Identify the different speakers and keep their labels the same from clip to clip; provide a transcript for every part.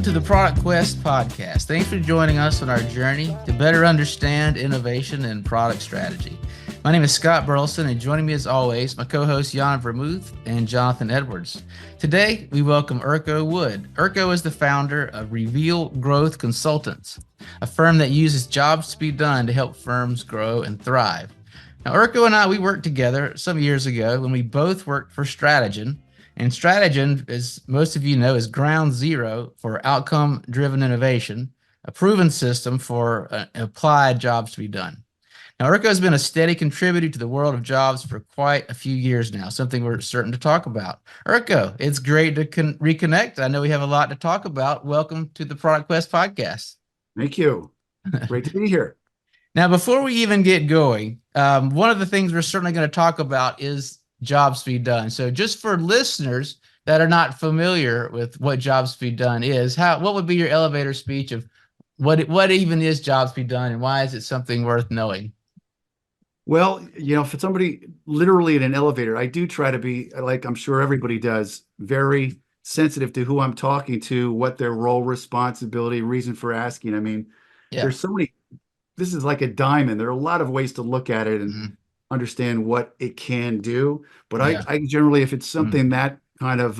Speaker 1: to the Product Quest podcast. Thanks for joining us on our journey to better understand innovation and product strategy. My name is Scott Burleson, and joining me as always, my co-hosts Jan Vermuth and Jonathan Edwards. Today, we welcome Urko Wood. Urko is the founder of Reveal Growth Consultants, a firm that uses jobs to be done to help firms grow and thrive. Now, Urko and we worked together some years ago when we both worked for Strategen. And Strategen, as most of you know, is ground zero for outcome-driven innovation, a proven system for applied jobs to be done. Now, Urko has been a steady contributor to the world of jobs for quite a few years now, something we're certain to talk about. Urko, it's great to reconnect. I know we have a lot to talk about. Welcome to the Product Quest podcast.
Speaker 2: Thank you. Great to be here.
Speaker 1: Now, before we even get going, one of the things we're certainly going to talk about is jobs to be done. So just for listeners that are not familiar with what jobs to be done is, what would be your elevator speech of what even is jobs to be done and why is it something worth knowing?
Speaker 2: Well, for somebody literally in an elevator, I do try to be, like I'm sure everybody does, very sensitive to who I'm talking to, what their role, responsibility, reason for asking. I mean, There's so many, this is like a diamond. There are a lot of ways to look at it and understand what it can do. But I generally, if it's something that kind of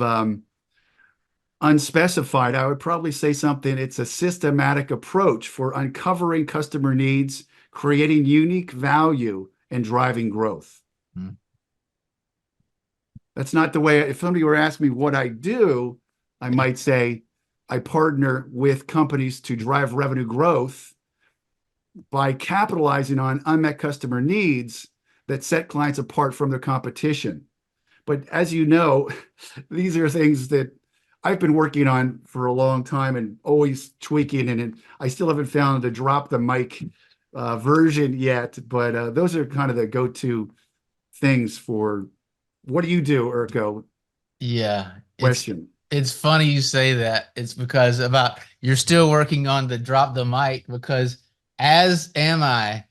Speaker 2: unspecified, I would probably say it's a systematic approach for uncovering customer needs, creating unique value, and driving growth. That's not the way, if somebody were asking me what I do, I might say I partner with companies to drive revenue growth by capitalizing on unmet customer needs that set clients apart from their competition. But as you know, these are things that I've been working on for a long time and always tweaking, and I still haven't found the drop the mic version yet, but those are kind of the go-to things for what do you do, Urko?
Speaker 1: Yeah.
Speaker 2: Question.
Speaker 1: It's funny you say that. It's because you're still working on the drop the mic, because as am I,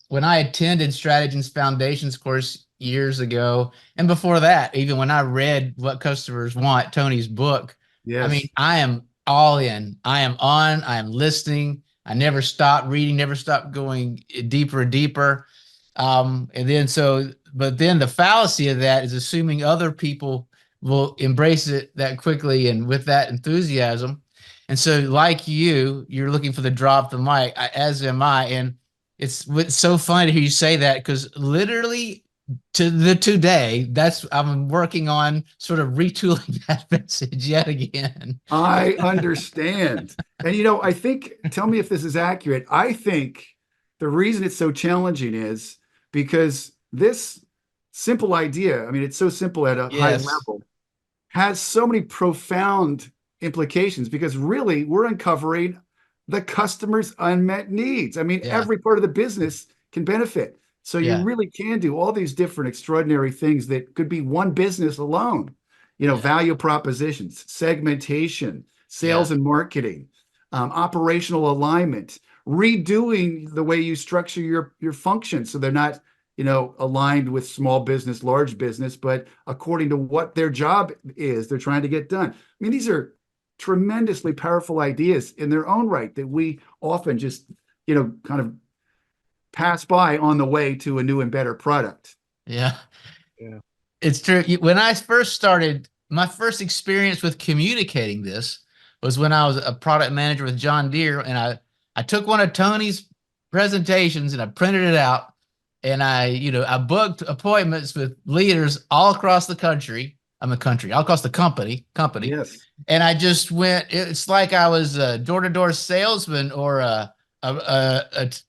Speaker 1: when I attended Strategen's Foundations course years ago, and before that, even when I read What Customers Want, Tony's book, I mean, I am all in. I am on. I am listening. I never stop reading, never stop going deeper and deeper. But then the fallacy of that is assuming other people will embrace it that quickly and with that enthusiasm. And so like you're looking for the drop the mic, as am I. And it's so funny to hear you say that, because literally today, I'm working on sort of retooling that message yet again.
Speaker 2: I understand. And I think, tell me if this is accurate, I think the reason it's so challenging is because this simple idea, I mean, it's so simple at a high level, has so many profound implications, because really we're uncovering the customer's unmet needs. I mean, every part of the business can benefit. So you really can do all these different extraordinary things that could be one business alone. Value propositions, segmentation, sales and marketing, operational alignment, redoing the way you structure your functions so they're not aligned with small business, large business, but according to what their job is, they're trying to get done. I mean, these are tremendously powerful ideas in their own right that we often just, kind of pass by on the way to a new and better product.
Speaker 1: Yeah. It's true. When I first started, my first experience with communicating this was when I was a product manager with John Deere, and I took one of Tony's presentations and I printed it out, and I booked appointments with leaders all across the country. All across the company.
Speaker 2: Yes.
Speaker 1: And I just went, it's like I was a door-to-door salesman or a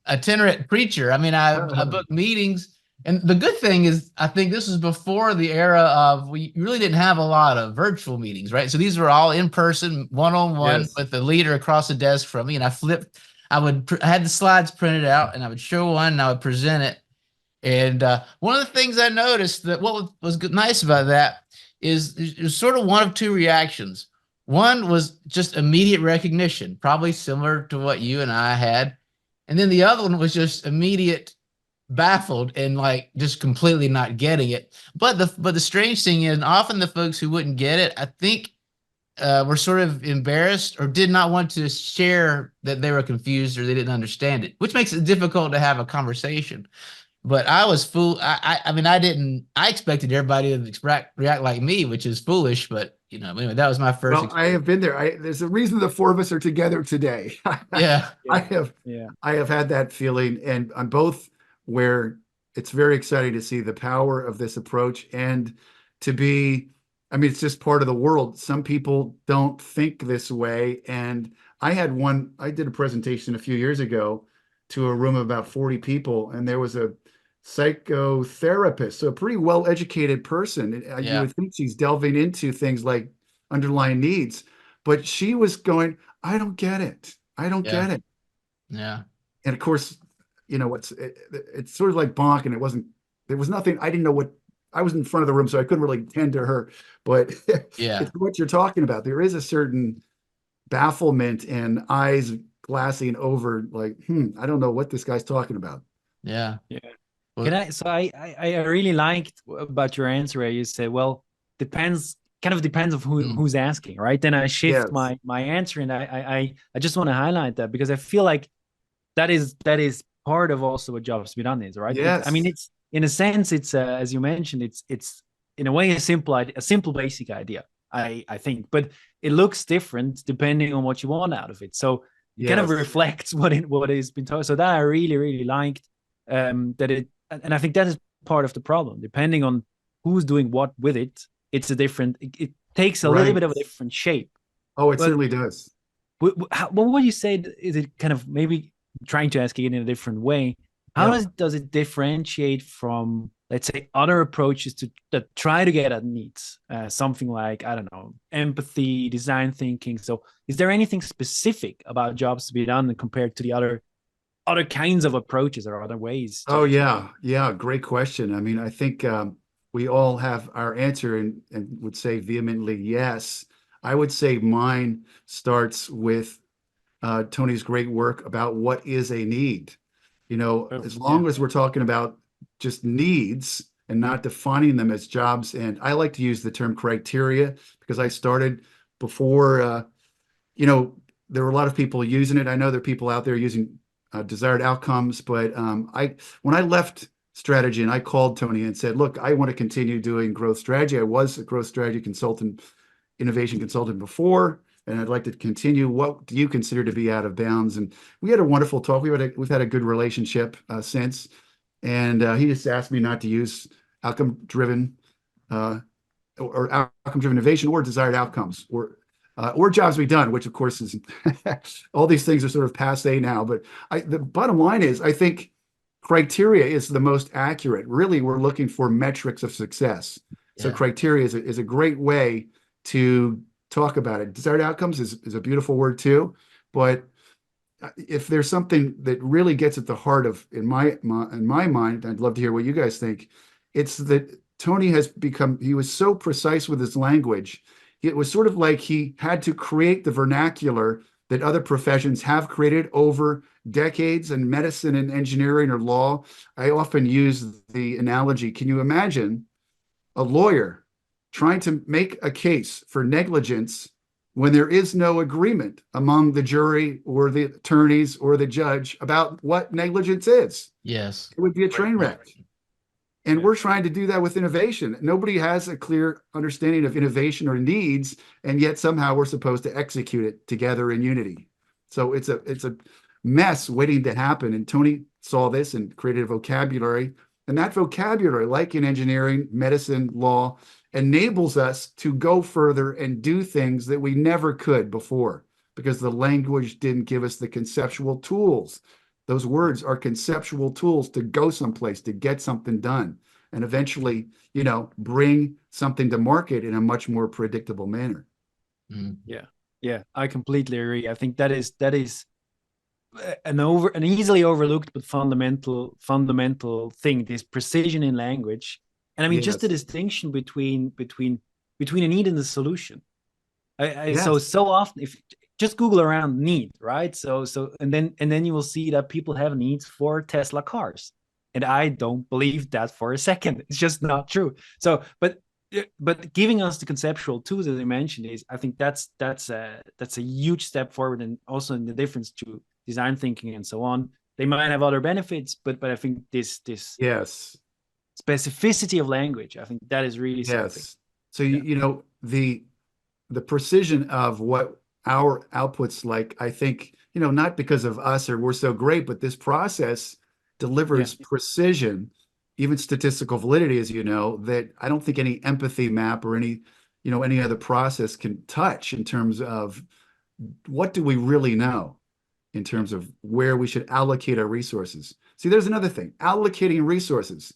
Speaker 1: itinerant preacher. I mean, I booked meetings. And the good thing is, I think this was before the era of, we really didn't have a lot of virtual meetings, right? So these were all in person, one-on-one with the leader across the desk from me. And I had the slides printed out, and I would show one and I would present it. And one of the things I noticed, that what was nice about that is there's sort of one of two reactions. One was just immediate recognition, probably similar to what you and I had. And then the other one was just immediate baffled and like just completely not getting it. But the strange thing is, often the folks who wouldn't get it, I think were sort of embarrassed or did not want to share that they were confused or they didn't understand it, which makes it difficult to have a conversation. But I was fool. I mean, I expected everybody to react like me, which is foolish. But anyway, that was my first
Speaker 2: Well, I
Speaker 1: experience.
Speaker 2: have been there. There's a reason the four of us are together today.
Speaker 1: Yeah,
Speaker 2: I
Speaker 3: Yeah.
Speaker 2: have
Speaker 3: Yeah.
Speaker 2: I have had that feeling, and I'm both where it's very exciting to see the power of this approach and to be, I mean, it's just part of the world. Some people don't think this way. And I did a presentation a few years ago to a room of about 40 people, and there was a psychotherapist, so a pretty well-educated person. You
Speaker 1: yeah,
Speaker 2: would think she's delving into things like underlying needs, but she was going, I don't get it. I don't
Speaker 1: yeah,
Speaker 2: get it.
Speaker 1: yeah,
Speaker 2: And of course, it's sort of like bonk, and there was nothing, I didn't know what, I was in front of the room, so I couldn't really tend to her, but
Speaker 1: yeah,
Speaker 2: it's what you're talking about. There is a certain bafflement and eyes glassing over, like, I don't know what this guy's talking about.
Speaker 1: yeah.
Speaker 3: Yeah.
Speaker 1: Well,
Speaker 3: So I really liked about your answer where you said, well, kind of depends of
Speaker 1: mm,
Speaker 3: who's asking, right? Then I shift
Speaker 2: Yes,
Speaker 3: my answer, and I just want to highlight that because I feel like that is part of also what jobs to be done is, right? I mean,
Speaker 2: yes,
Speaker 3: it's in a sense, it's as you mentioned, it's in a way a simple basic idea, I think, but it looks different depending on what you want out of it. So it kind of
Speaker 2: yes.
Speaker 3: reflects what has been told. So that I really liked, that it, and I think that is part of the problem. Depending on who's doing what with it, it's a different. It takes a little
Speaker 2: Right.
Speaker 3: bit of a different shape.
Speaker 2: Oh, it
Speaker 3: But
Speaker 2: certainly does.
Speaker 3: what would you say? Is it kind of maybe trying to ask it in a different way? How
Speaker 2: Yeah.
Speaker 3: does it differentiate from, let's say, other approaches that try to get at needs? Something like, I don't know, empathy, design thinking. So, is there anything specific about jobs to be done compared to the other kinds of approaches or other ways
Speaker 2: Oh,
Speaker 3: to
Speaker 2: yeah. Yeah. Great question. I mean, I think we all have our answer and would say vehemently yes. I would say mine starts with Tony's great work about what is a need.
Speaker 3: Oh,
Speaker 2: As
Speaker 3: yeah.
Speaker 2: long as we're talking about just needs and not defining them as jobs, and I like to use the term criteria because I started before, you know, there were a lot of people using it. I know there are people out there using desired outcomes, but when I left strategy and I called Tony and said, look, I want to continue doing growth strategy. I was a growth strategy consultant, innovation consultant before, and I'd like to continue. What do you consider to be out of bounds? And we had a wonderful talk. We've had a good relationship since, and he just asked me not to use outcome driven or outcome driven innovation or desired outcomes or jobs to be done, which of course is all these things are sort of passe now. But the bottom line is, I think criteria is the most accurate. Really, we're looking for metrics of success. So
Speaker 1: yeah,
Speaker 2: criteria is a great way to talk about it. Desired outcomes is a beautiful word too, but if there's something that really gets at the heart of in my mind, I'd love to hear what you guys think. It's that Tony he was so precise with his language. It was sort of like he had to create the vernacular that other professions have created over decades in medicine and engineering or law. I often use the analogy, can you imagine a lawyer trying to make a case for negligence when there is no agreement among the jury or the attorneys or the judge about what negligence is?
Speaker 1: yes.
Speaker 2: It would be a train
Speaker 1: Right.
Speaker 2: wreck. And
Speaker 3: Yeah.
Speaker 2: we're trying to do that with innovation. Nobody has a clear understanding of innovation or needs, and yet somehow we're supposed to execute it together in unity. So it's a mess waiting to happen. And Tony saw this and created a vocabulary. And that vocabulary, like in engineering, medicine, law, enables us to go further and do things that we never could before because the language didn't give us the conceptual tools. Those words are conceptual tools to go someplace, to get something done, and eventually, bring something to market in a much more predictable manner.
Speaker 1: Mm,
Speaker 3: Yeah. Yeah. I completely agree. I think that is an easily overlooked but fundamental thing, this precision in language. And I mean, just the
Speaker 2: Yes.
Speaker 3: distinction between a need and a solution.
Speaker 2: Yes.
Speaker 3: So often, if just Google around need, right? And then you will see that people have needs for Tesla cars, and I don't believe that for a second. It's just not true. So, but but giving us the conceptual tools that you mentioned is, I think that's a huge step forward, and also in the difference to design thinking and so on. They might have other benefits, but I think this
Speaker 2: Yes.
Speaker 3: specificity of language, I think that is really something.
Speaker 2: Yes. So
Speaker 3: Yeah.
Speaker 2: the precision of what our outputs like, I think, not because of us or we're so great, but this process delivers precision, even statistical validity, as you know, that I don't think any empathy map or any other process can touch in terms of what do we really know in terms of where we should allocate our resources. See, there's another thing, allocating resources.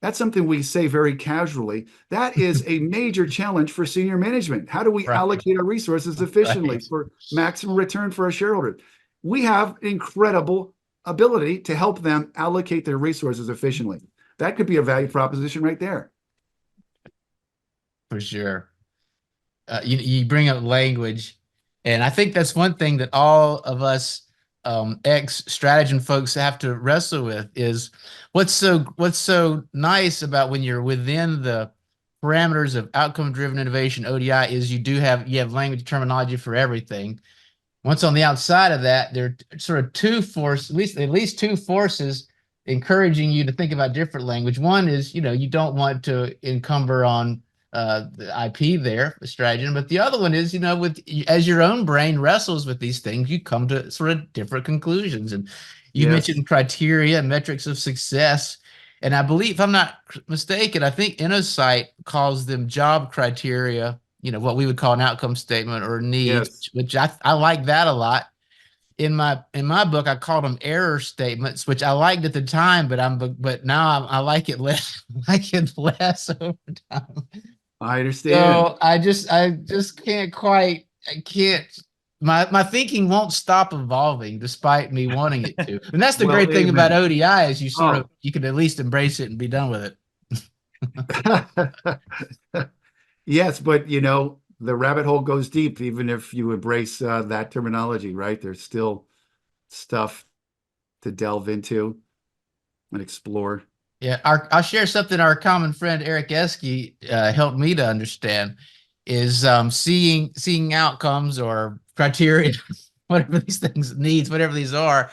Speaker 2: That's something we say very casually. That is a major challenge for senior management. How do we
Speaker 1: Right.
Speaker 2: allocate our resources efficiently for maximum return for our shareholders? We have incredible ability to help them allocate their resources efficiently. That could be a value proposition right there.
Speaker 1: For sure. You bring up language, and I think that's one thing that all of us ex-strategy folks have to wrestle with is what's so nice about when you're within the parameters of outcome-driven innovation, ODI, is you have language terminology for everything. Once on the outside of that, there are sort of at least two forces encouraging you to think about different language. One is, you don't want to encumber on the IP there, the strategy. But the other one is, as your own brain wrestles with these things, you come to sort of different conclusions. And you
Speaker 2: Yes.
Speaker 1: mentioned criteria and metrics of success. And I believe, if I'm not mistaken, I think InnoSight calls them job criteria, what we would call an outcome statement or needs,
Speaker 2: Yes.
Speaker 1: which I like that a lot. In my book, I called them error statements, which I liked at the time, but now I like it less, like it less over time.
Speaker 2: I understand.
Speaker 1: So I just can't quite, I can't, my thinking won't stop evolving despite me wanting it to. And that's the
Speaker 2: Well,
Speaker 1: great thing about
Speaker 2: amen.
Speaker 1: ODI is
Speaker 2: Oh.
Speaker 1: you can at least embrace it and be done with it.
Speaker 2: Yes, but the rabbit hole goes deep, even if you embrace that terminology, right? There's still stuff to delve into and explore.
Speaker 1: Yeah, I'll share something our common friend Eric Eske helped me to understand is seeing outcomes or criteria, whatever these things needs, whatever these are,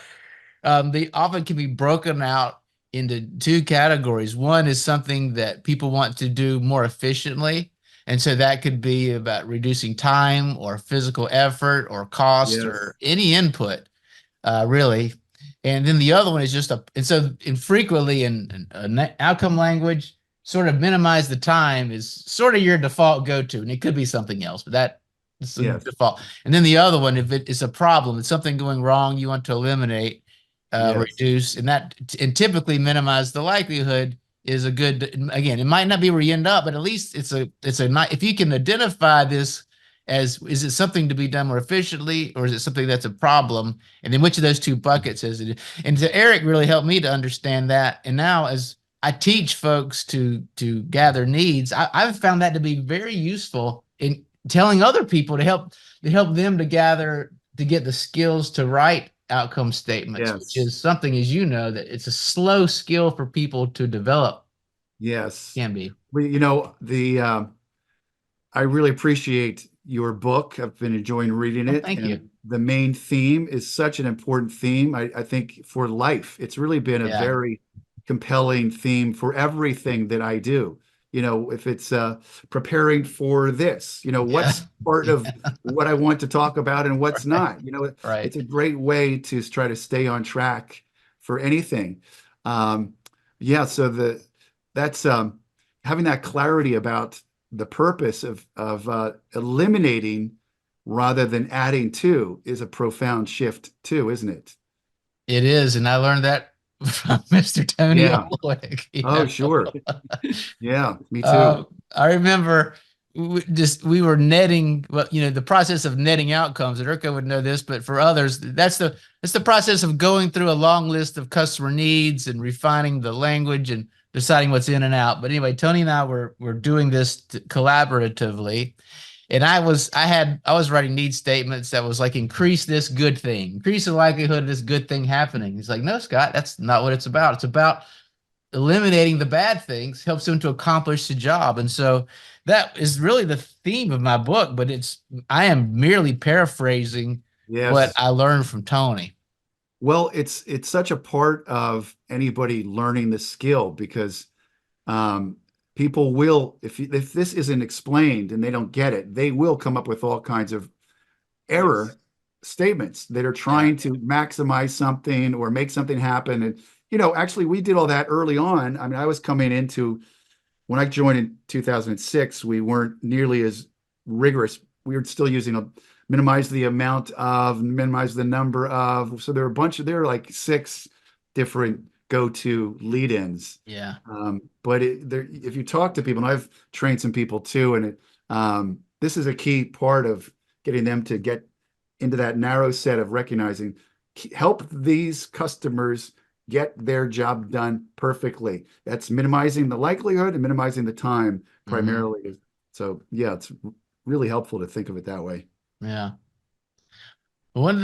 Speaker 1: they often can be broken out into two categories. One is something that people want to do more efficiently. And so that could be about reducing time or physical effort or cost
Speaker 2: Yes.
Speaker 1: or any input, really. And then the other one is and so infrequently in outcome language, sort of minimize the time is sort of your default go-to. And it could be something else, but that's the
Speaker 2: Yes.
Speaker 1: default. And then the other one, if it is a problem, it's something going wrong, you want to eliminate,
Speaker 2: Yes.
Speaker 1: reduce, and typically minimize the likelihood is a good, again, it might not be where you end up, but at least it's a if you can identify this as, is it something to be done more efficiently, or is it something that's a problem? And then which of those two buckets is it? And so Eric really helped me to understand that. And now as I teach folks to gather needs, I've found that to be very useful in telling other people to help them to get the skills to write outcome statements, which
Speaker 2: Yes.
Speaker 1: is something, as you know, that it's a slow skill for people to develop.
Speaker 2: Yes.
Speaker 1: Can be.
Speaker 2: Well, I really appreciate your book. I've been enjoying reading
Speaker 1: Well,
Speaker 2: it.
Speaker 1: thank you.
Speaker 2: And the main theme is such an important theme, I think, for life. It's really been a
Speaker 1: Yeah.
Speaker 2: very compelling theme for everything that I do. If it's preparing for this, what's part of what I want to talk about and what's not.
Speaker 1: Right.
Speaker 2: It's a great way to try to stay on track for anything. Yeah, so that's having that clarity about the purpose of eliminating rather than adding to is a profound shift too, isn't it?
Speaker 1: It is, and I learned that from Mr. Tony
Speaker 2: Yeah.
Speaker 1: Olwick.
Speaker 2: Oh, sure. Yeah, me too.
Speaker 1: I remember we were netting, well, the process of netting outcomes, and Urko would know this, but for others, that's the process of going through a long list of customer needs and refining the language and deciding what's in and out. But anyway, Tony and I were doing this collaboratively. And I was writing need statements that was like, increase this good thing, increase the likelihood of this good thing happening. He's like, no, Scott, that's not what it's about. It's about eliminating the bad things helps them to accomplish the job. And so that is really the theme of my book, but I am merely paraphrasing what
Speaker 2: Yes.
Speaker 1: I learned from Tony.
Speaker 2: Well, it's such a part of anybody learning the skill because um, people will, if this isn't explained and they don't get it, they will come up with all kinds of
Speaker 3: Yes.
Speaker 2: error statements that are
Speaker 1: Yeah.
Speaker 2: trying to maximize something or make something happen. And, actually, we did all that early on. I mean, I was coming into when I joined in 2006, we weren't nearly as rigorous. We were still using a minimize the amount of, minimize the number of. So there are like 6 different go-to lead-ins.
Speaker 1: Yeah.
Speaker 2: But if you talk to people, and I've trained some people too, and this is a key part of getting them to get into that narrow set of recognizing, help these customers get their job done perfectly. That's minimizing the likelihood and minimizing the time
Speaker 1: Hmm.
Speaker 2: primarily. So yeah, it's really helpful to think of it that way.
Speaker 1: Yeah. One of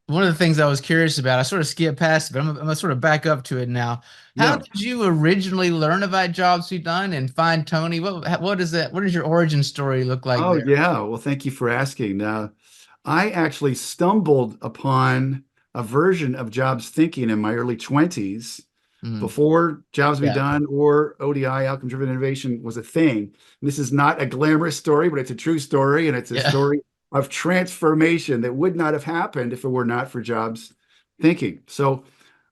Speaker 1: the things I was curious about, I sort of skipped past it, but I'm gonna sort of back up to it now. How
Speaker 2: Yeah.
Speaker 1: did you originally learn about jobs to be done and find Tony? What is that? What does your origin story look like
Speaker 2: Oh
Speaker 1: there?
Speaker 2: yeah. Well, thank you for asking. I actually stumbled upon a version of jobs thinking in my early 20s
Speaker 1: Mm,
Speaker 2: before jobs be
Speaker 1: yeah.
Speaker 2: done or ODI, outcome driven innovation, was a thing. And this is not a glamorous story, but it's a true story. And it's a
Speaker 1: Yeah.
Speaker 2: story of transformation that would not have happened if it were not for jobs thinking. So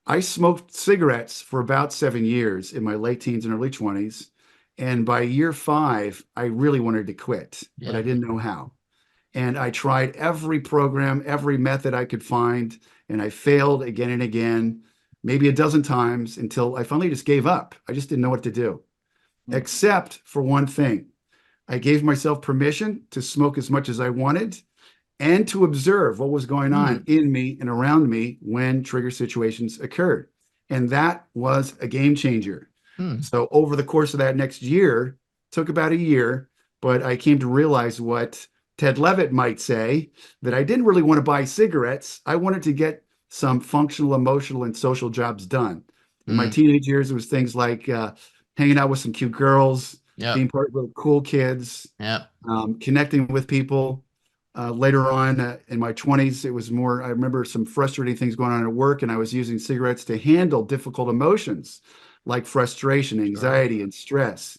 Speaker 2: I smoked cigarettes for about 7 years in my late teens and early 20s. And by year 5, I really wanted to quit, but I
Speaker 1: Yeah.
Speaker 2: didn't know how. And I tried every program, every method I could find, and I failed again and again, maybe a dozen times until I finally just gave up. I just didn't know what to do,
Speaker 3: Mm.
Speaker 2: except for one thing. I gave myself permission to smoke as much as I wanted and to observe what was going on
Speaker 1: Mm,
Speaker 2: in me and around me when trigger situations occurred. And that was a game changer.
Speaker 1: mm,
Speaker 2: So over the course of that next year, took about a year, but I came to realize what Ted Levitt might say, that I didn't really want to buy cigarettes. I wanted to get some functional, emotional, and social jobs done. In my
Speaker 1: mm.
Speaker 2: teenage years, it was things like hanging out with some cute girls, being
Speaker 1: Yep.
Speaker 2: part of cool kids,
Speaker 1: Yep.
Speaker 2: connecting with people. Later on in my 20s, it was more, I remember some frustrating things going on at work, and I was using cigarettes to handle difficult emotions like frustration,
Speaker 1: Sure.
Speaker 2: anxiety, and stress.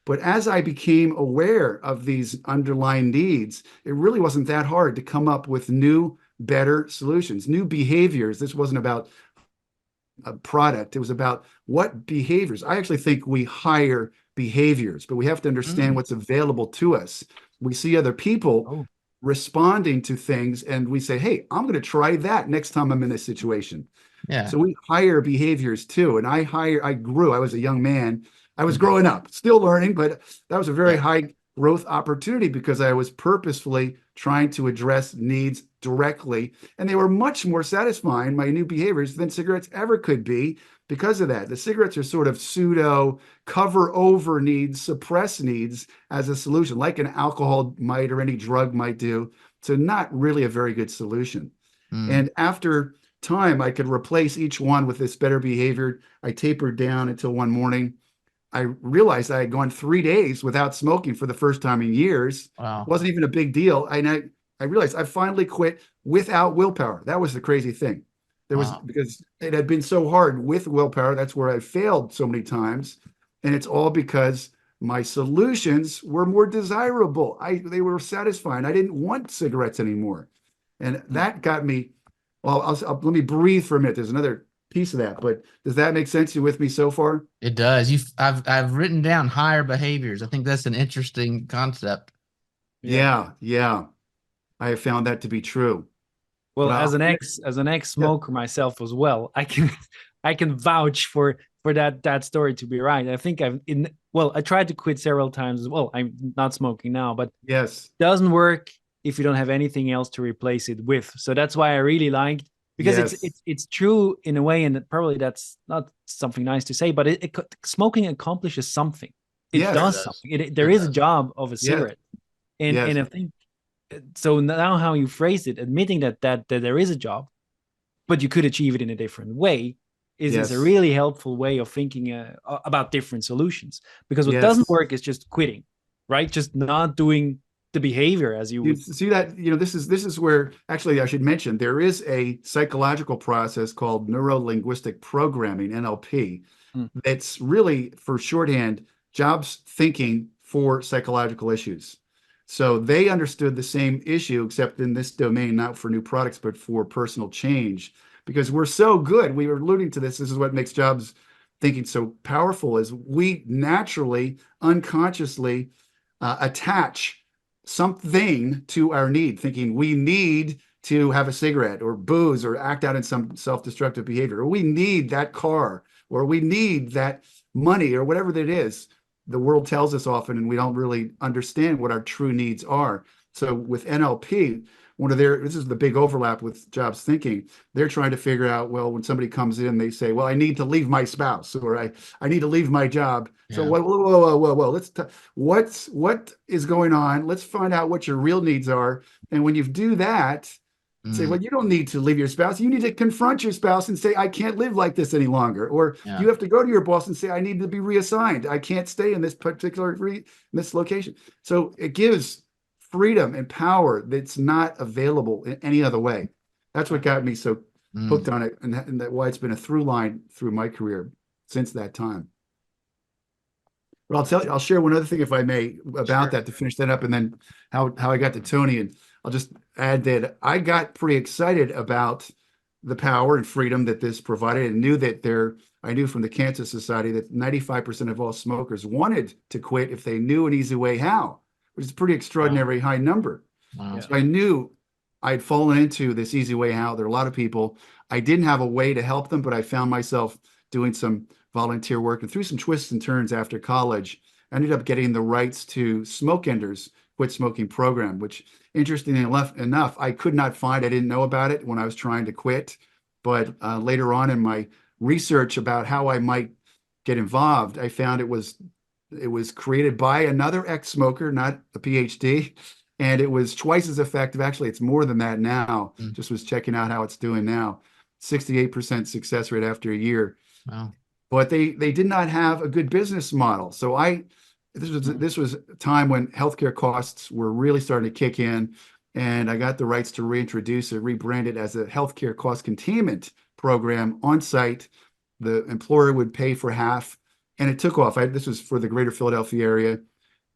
Speaker 2: But as I became aware of these underlying needs, it really wasn't that hard to come up with new, better solutions, new behaviors. This wasn't about a product. It was about what behaviors. I actually think we hire behaviors, but we have to understand
Speaker 1: Mm.
Speaker 2: what's available to us. We see other people
Speaker 3: Oh,
Speaker 2: responding to things and we say, hey, I'm going to try that next time I'm in this situation.
Speaker 1: Yeah.
Speaker 2: So we hire behaviors too. And I was a young man. I was
Speaker 1: Mm.
Speaker 2: growing up, still learning, but that was a very
Speaker 1: Yeah.
Speaker 2: high growth opportunity because I was purposefully trying to address needs directly. And they were much more satisfying, my new behaviors, than cigarettes ever could be because of that. The cigarettes are sort of pseudo cover over needs, suppress needs as a solution, like an alcohol might or any drug might do. So not really a very good solution.
Speaker 1: Mm.
Speaker 2: And after time, I could replace each one with this better behavior. I tapered down until one morning I realized I had gone 3 days without smoking for the first time in years. It
Speaker 1: Wow.
Speaker 2: wasn't even a big deal. And I realized I finally quit without willpower. That was the crazy thing. There was
Speaker 1: Wow.
Speaker 2: because it had been so hard with willpower. That's where I failed so many times. And it's all because my solutions were more desirable. They were satisfying. I didn't want cigarettes anymore. And
Speaker 3: mm.
Speaker 2: that got me, well, let me breathe for a minute. There's another piece of that, but does that make sense? You with me so far?
Speaker 1: It does. I've written down higher behaviors. I think that's an interesting concept.
Speaker 3: Yeah.
Speaker 2: Yeah. I have found that to be true. But
Speaker 3: Well,
Speaker 2: I'll,
Speaker 3: as an
Speaker 2: yeah,
Speaker 3: ex-smoker myself as well, I can I can vouch for that story to be right. I think I tried to quit several times as well. I'm not smoking now, but
Speaker 2: yes,
Speaker 3: doesn't work if you don't have anything else to replace it with. So that's why I really liked, because
Speaker 2: yes,
Speaker 3: it's true in a way, and probably that's not something nice to say, but smoking accomplishes something. It
Speaker 1: Sure
Speaker 3: does
Speaker 2: yes,
Speaker 1: does.
Speaker 3: something. There
Speaker 1: It
Speaker 3: is a
Speaker 1: does.
Speaker 3: job of a
Speaker 2: yes,
Speaker 3: cigarette, and
Speaker 2: yes,
Speaker 3: I think so. Now how you phrased it, admitting that there is a job, but you could achieve it in a different way. is a
Speaker 2: Yes.
Speaker 3: really helpful way of thinking about different solutions. Because what doesn't
Speaker 2: Yes.
Speaker 3: work is just quitting, right? Just not doing the behavior as you
Speaker 2: You
Speaker 3: would.
Speaker 2: see that, this is where actually I should mention there is a psychological process called neuro-linguistic programming, NLP.
Speaker 3: Mm.
Speaker 2: It's really, for shorthand, jobs thinking for psychological issues. So they understood the same issue, except in this domain, not for new products, but for personal change. Because we're so good, we were alluding to this. This is what makes jobs thinking so powerful, is we naturally, unconsciously attach something to our need, thinking we need to have a cigarette or booze or act out in some self-destructive behavior, or we need that car, or we need that money, or whatever that is. The world tells us often, and we don't really understand what our true needs are. So with NLP, this is the big overlap with jobs thinking. They're trying to figure out, well, when somebody comes in, they say, well, I need to leave my spouse, or I need to leave my job. So
Speaker 1: Yeah.
Speaker 2: whoa, whoa, whoa, whoa, what is going on? Let's find out what your real needs are. And when you do that, say, well, you don't need to leave your spouse. You need to confront your spouse and say, I can't live like this any longer. Or
Speaker 1: Yeah.
Speaker 2: you have to go to your boss and say, I need to be reassigned. I can't stay in this particular this location. So it gives freedom and power that's not available in any other way. That's what got me so hooked on it, and that why it's been a through line through my career since that time. But I'll share one other thing, if I may, about that to finish that up, and then how I got to Tony. And I'll just add that I got pretty excited about the power and freedom that this provided, and I knew from the Cancer Society that 95% of all smokers wanted to quit if they knew an easy way how, which is a pretty extraordinary high number.
Speaker 1: Wow.
Speaker 2: So I knew I'd fallen into this easy way out. There are a lot of people. I didn't have a way to help them, but I found myself doing some volunteer work, and through some twists and turns after college, I ended up getting the rights to Smoke Enders Quit Smoking program, which, interestingly enough, I could not find. I didn't know about it when I was trying to quit. But later on in my research about how I might get involved, I found it was created by another ex-smoker, not a PhD, and it was twice as effective. Actually, it's more than that now. Just was checking out how it's doing now. 68% success rate after a year.
Speaker 1: Wow.
Speaker 2: But they did not have a good business model. So this was a time when healthcare costs were really starting to kick in, and I got the rights to reintroduce it, rebrand it as a healthcare cost containment program on site. The employer would pay for half, and it took off. This was for the greater Philadelphia area,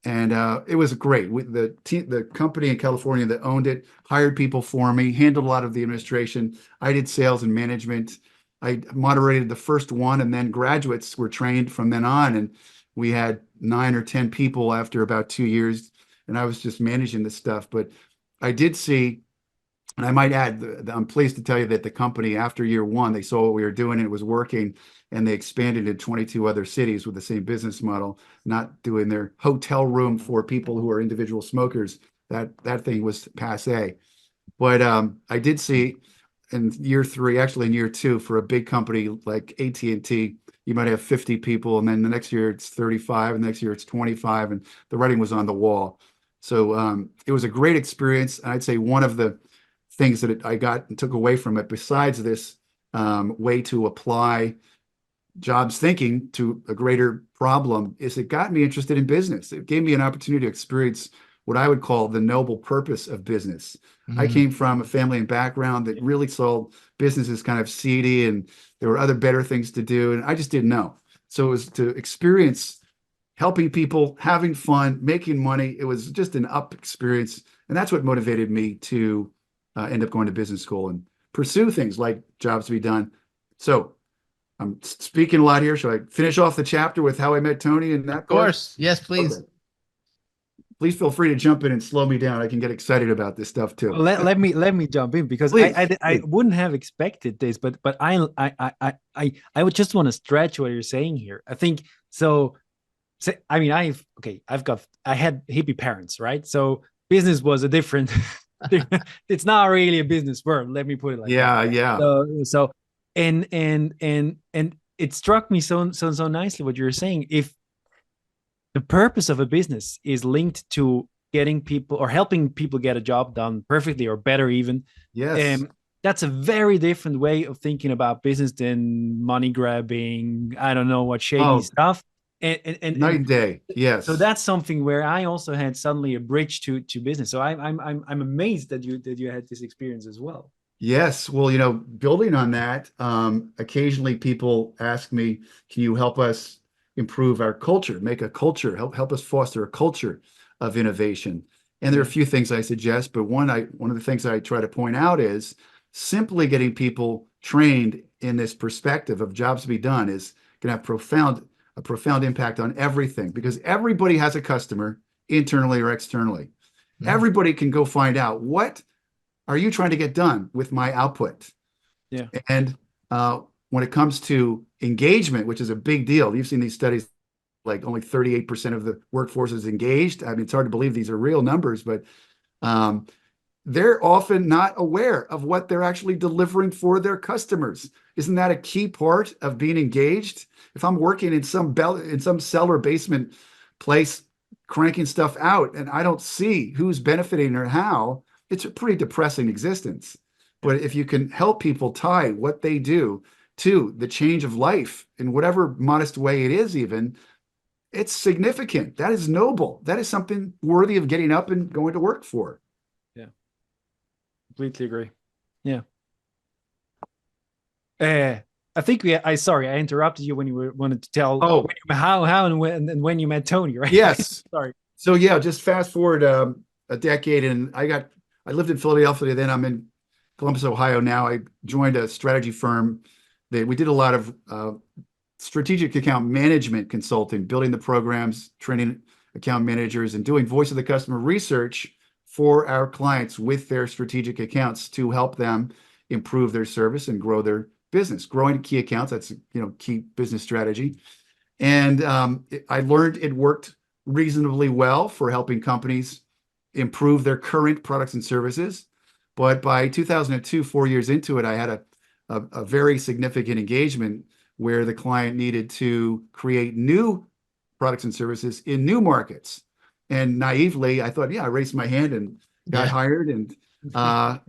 Speaker 2: and it was great. The company in California that owned it hired people for me, handled a lot of the administration. I did sales and management. I moderated the first one, and then graduates were trained from then on. And we had 9 or 10 people after about 2 years, and I was just managing this stuff. But I did see, and I might add, I'm pleased to tell you that the company, after year one, they saw what we were doing and it was working, and they expanded to 22 other cities with the same business model, not doing their hotel room for people who are individual smokers. That thing was passe. But I did see in year three, actually in year two, for a big company like AT&T, you might have 50 people, and then the next year it's 35, and the next year it's 25, and the writing was on the wall. So it was a great experience. And I'd say one of the things that I got and took away from it, besides this way to apply jobs thinking to a greater problem, is it got me interested in business. It gave me an opportunity to experience what I would call the noble purpose of business. I came from a family and background that really saw business as kind of seedy, and there were other better things to do, and I just didn't know. So it was to experience helping people, having fun, making money. It was just an up experience, and that's what motivated me to end up going to business school and pursue things like jobs to be done. So I'm speaking a lot here. Should I finish off the chapter with how I met Tony and that
Speaker 1: Of course. Yes, please.
Speaker 2: Okay. Please feel free to jump in and slow me down. I can get excited about this stuff too.
Speaker 3: Well, let me jump in, because
Speaker 2: Please,
Speaker 3: I
Speaker 2: please.
Speaker 3: wouldn't have expected this, but I would just want to stretch what you're saying here. I think so. I mean, I had hippie parents, right? So business was a different. It's not really a business world. Let me put it like that.
Speaker 2: Yeah.
Speaker 3: So and it struck me so nicely what you're saying. If the purpose of a business is linked to getting people or helping people get a job done perfectly or better even,
Speaker 2: Yes.
Speaker 3: that's a very different way of thinking about business than money grabbing, I don't know what shady
Speaker 2: Oh,
Speaker 3: stuff. And
Speaker 2: night and day.
Speaker 3: so
Speaker 2: Yes.
Speaker 3: that's something where I also had suddenly a bridge to business. So I'm amazed that you had this experience as well.
Speaker 2: Yes. Well, building on that, occasionally people ask me, can you help us improve our culture, make a culture, help us foster a culture of innovation? And there are a
Speaker 3: Yeah.
Speaker 2: few things I suggest, but one of the things I try to point out is simply getting people trained in this perspective of jobs to be done is going to have a profound impact on everything, because everybody has a customer internally or externally.
Speaker 1: Mhm.
Speaker 2: Everybody can go find out, what are you trying to get done with my output?
Speaker 3: Yeah.
Speaker 2: And when it comes to engagement, which is a big deal, you've seen these studies, like only 38% of the workforce is engaged. I mean, it's hard to believe these are real numbers, but um, they're often not aware of what they're actually delivering for their customers. Isn't that a key part of being engaged? If I'm working in some cellar basement place, cranking stuff out, and I don't see who's benefiting or how, it's a pretty depressing existence.
Speaker 3: Yeah.
Speaker 2: But if you can help people tie what they do to the change of life in whatever modest way it is, even, it's significant. That is noble. That is something worthy of getting up and going to work for.
Speaker 3: Yeah. Completely agree. Yeah. I think sorry, I interrupted you when you wanted to tell
Speaker 2: Oh,
Speaker 3: how and when you met Tony, right?
Speaker 2: yes.
Speaker 3: Sorry.
Speaker 2: So yeah, just fast forward a decade, and I lived in Philadelphia. Then I'm in Columbus, Ohio now. I joined a strategy firm that we did a lot of strategic account management consulting, building the programs, training account managers, and doing voice of the customer research for our clients with their strategic accounts to help them improve their service and grow their business. Growing key accounts, that's key business strategy. And I learned it worked reasonably well for helping companies improve their current products and services. But by 2002, 4 years into it, I had a very significant engagement where the client needed to create new products and services in new markets. And naively, I thought, yeah, I raised my hand and got
Speaker 1: Yeah.
Speaker 2: hired, and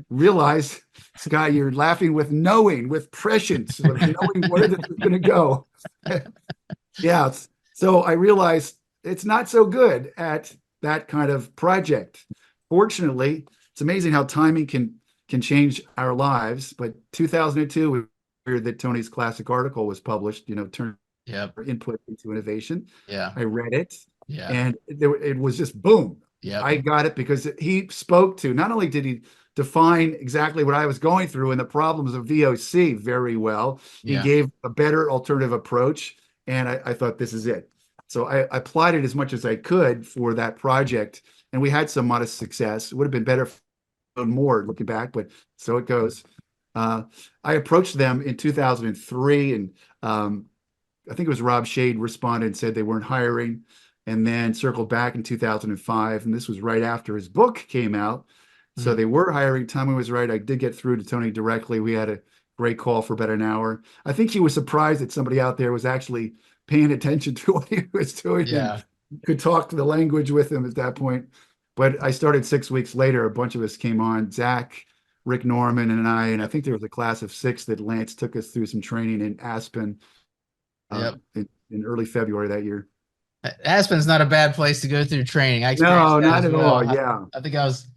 Speaker 2: realized, Scott, you're laughing with prescience, with knowing where this is going to go. Yeah. So I realized it's not so good at that kind of project. Fortunately, it's amazing how timing can change our lives. But 2002, we heard that Tony's classic article was published, turn
Speaker 1: Yep.
Speaker 2: input into innovation.
Speaker 1: Yeah.
Speaker 2: I read it,
Speaker 1: Yeah.
Speaker 2: and it was just boom.
Speaker 1: Yep.
Speaker 2: I got it because he spoke to, not only did he define exactly what I was going through and the problems of VOC very well, he
Speaker 1: Yeah.
Speaker 2: gave a better alternative approach. And I thought, this is it. So I applied it as much as I could for that project. And we had some modest success. It would have been better if more looking back, but so it goes. I approached them in 2003, and I think it was Rob Shade responded and said they weren't hiring, and then circled back in 2005. And this was right after his book came out. So they were hiring. Timing was right. I did get through to Tony directly. We had a great call for about an hour. I think he was surprised that somebody out there was actually paying attention to what he was doing
Speaker 1: Yeah.
Speaker 2: and could talk the language with him at that point. But I started 6 weeks later. A bunch of us came on, Zach, Rick Norman, and I think there was a class of 6 that Lance took us through some training in Aspen
Speaker 1: Yep.
Speaker 2: in early February that year.
Speaker 1: Aspen's not a bad place to go through training. I experienced
Speaker 2: No,
Speaker 1: that
Speaker 2: not
Speaker 1: as
Speaker 2: at
Speaker 1: well.
Speaker 2: all. Yeah.
Speaker 1: I think I was,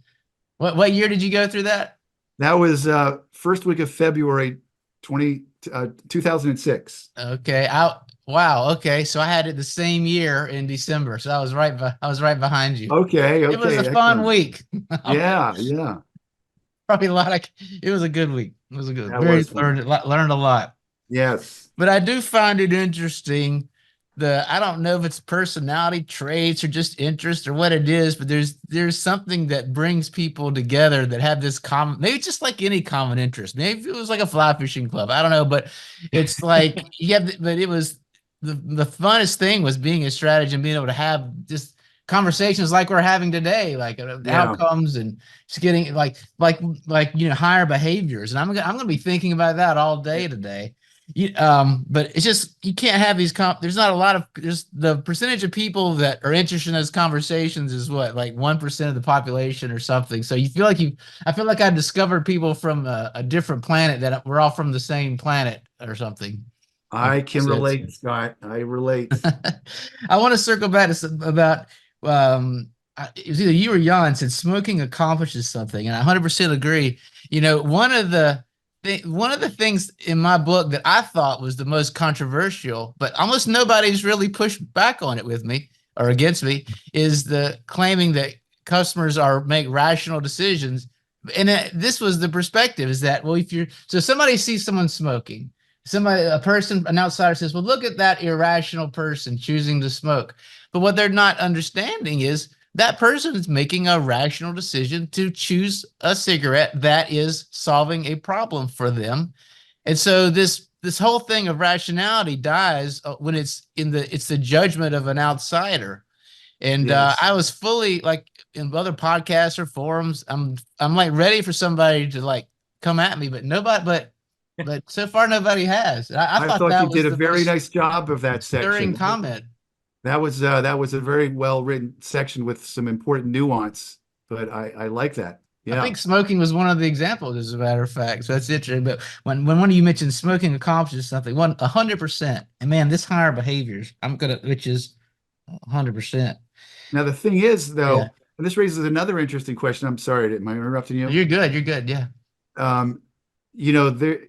Speaker 1: what year did you go through that?
Speaker 2: That was first week of February 2006.
Speaker 1: Okay. Wow. Okay. So I had it the same year in December. So I was right behind you.
Speaker 2: Okay.
Speaker 1: It was a fun
Speaker 2: Excellent.
Speaker 1: week.
Speaker 2: Yeah. Yeah.
Speaker 1: Probably a lot of, it was a good week. It was a good,
Speaker 2: That was fun.
Speaker 1: learned a lot.
Speaker 2: Yes.
Speaker 1: But I do find it interesting. I don't know if it's personality traits or just interest or what it is, but there's something that brings people together that have this common, maybe just like any common interest. Maybe it was like a fly fishing club. I don't know, but it's like, yeah, but it was the funnest thing was being a strategist and being able to have just conversations like we're having today, like outcomes and just getting like higher behaviors. And I'm going to be thinking about that all day today. But it's just you can't have these there's not a lot of there's the percentage of people that are interested in those conversations is what, like 1% of the population or something. So you feel like I feel like I discovered people from a different planet that we're all from the same planet or something. Like
Speaker 2: I can
Speaker 1: that's
Speaker 2: relate, Scott. I relate.
Speaker 1: I want to circle back to about um it was either you or Jan said smoking accomplishes something, and I 100% agree. One of the things in my book that I thought was the most controversial, but almost nobody's really pushed back on it with me or against me, is the claiming that customers are make rational decisions. And this was the perspective is that, well, if you're so somebody sees someone smoking, an outsider says, well, look at that irrational person choosing to smoke. But what they're not understanding is that person is making a rational decision to choose a cigarette that is solving a problem for them. And so this whole thing of rationality dies when it's the judgment of an outsider. And
Speaker 2: Yes.
Speaker 1: I was fully like in other podcasts or forums, I'm like ready for somebody to like come at me, but nobody, but so far nobody has. I
Speaker 2: I
Speaker 1: thought
Speaker 2: thought you
Speaker 1: that was
Speaker 2: did a
Speaker 1: the
Speaker 2: very
Speaker 1: most
Speaker 2: nice job of that
Speaker 1: stirring
Speaker 2: section.
Speaker 1: comment.
Speaker 2: That was a very well written section with some important nuance, but I like that.
Speaker 1: I
Speaker 2: Yeah.
Speaker 1: think smoking was one of the examples, as a matter of fact. So that's interesting. But when one of you mentioned smoking accomplishes something, 100%. And man, this higher behaviors, which is 100%.
Speaker 2: Now the thing is,
Speaker 1: Yeah,
Speaker 2: though, and this raises another interesting question. I'm sorry, am I interrupting you?
Speaker 1: you're good. You're good. Yeah,
Speaker 2: Um, there,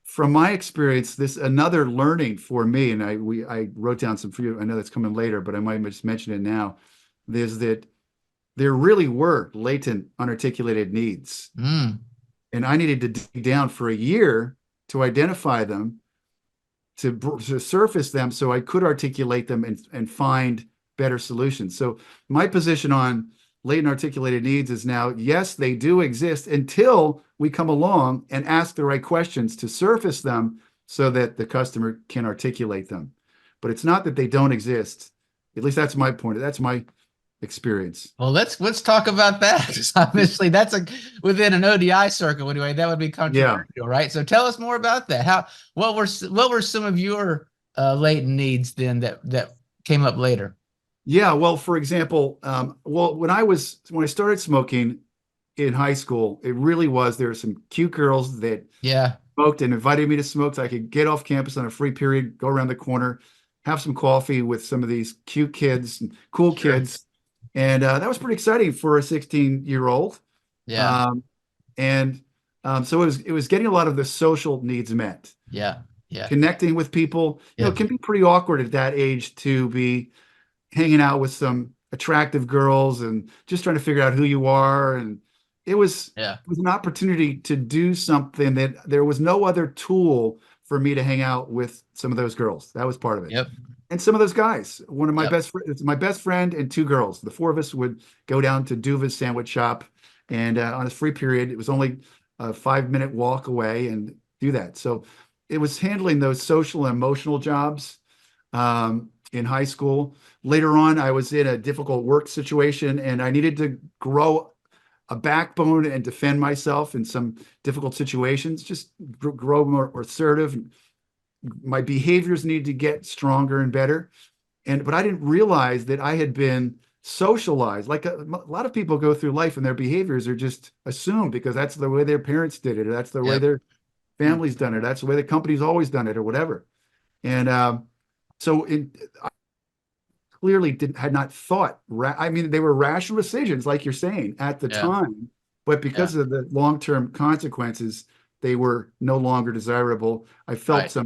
Speaker 2: from my experience, this another learning for me, and I wrote down some for you. I know that's coming later, but I might just mention it now. Is that there really were latent unarticulated needs,
Speaker 1: mm,
Speaker 2: and I needed to dig down for a year to identify them, to surface them, so I could articulate them and find better solutions. So my position on latent articulated needs is now, yes, they do exist until we come along and ask the right questions to surface them so that the customer can articulate them. But it's not that they don't exist. At least that's my point. That's my experience.
Speaker 1: well, let's talk about that. 'Cause obviously, that's within an ODI circle anyway. That would be
Speaker 2: Yeah.
Speaker 1: controversial, right? So tell us more about that. What were some of your latent needs then that came up later?
Speaker 2: Yeah, well, for example, when I started smoking in high school, it really was there were some cute girls that
Speaker 1: Yeah,
Speaker 2: smoked and invited me to smoke so I could get off campus on a free period, go around the corner, have some coffee with some of these cute kids and cool
Speaker 1: sure.
Speaker 2: kids. And that was pretty exciting for a 16-year-old.
Speaker 1: Yeah,
Speaker 2: Um, and so it was getting a lot of the social needs met,
Speaker 1: yeah, yeah,
Speaker 2: connecting with people.
Speaker 1: yeah,
Speaker 2: It can be pretty awkward at that age to be hanging out with some attractive girls and just trying to figure out who you are. And
Speaker 1: yeah.
Speaker 2: it was an opportunity to do something that there was no other tool for me to hang out with some of those girls. That was part of it.
Speaker 1: Yep,
Speaker 2: And some of those guys, one of my
Speaker 1: yep.
Speaker 2: best friends, it's my best friend and two girls. The four of us would go down to Duva's sandwich shop, and on a free period, it was only a 5-minute walk away, and do that. So it was handling those social and emotional jobs in high school. Later on, I was in a difficult work situation, and I needed to grow a backbone and defend myself in some difficult situations, just grow more assertive. My behaviors need to get stronger and better. But I didn't realize that I had been socialized. Like a lot of people go through life and their behaviors are just assumed because that's the way their parents did it, or that's the way
Speaker 1: Yep.
Speaker 2: their family's done it, that's the way the company's always done it, or whatever. And so I clearly had not thought. I mean, they were rational decisions, like you're saying, at the
Speaker 1: Yeah.
Speaker 2: time, but
Speaker 1: Yeah.
Speaker 2: because of the long-term consequences, they were no longer desirable.
Speaker 1: Right.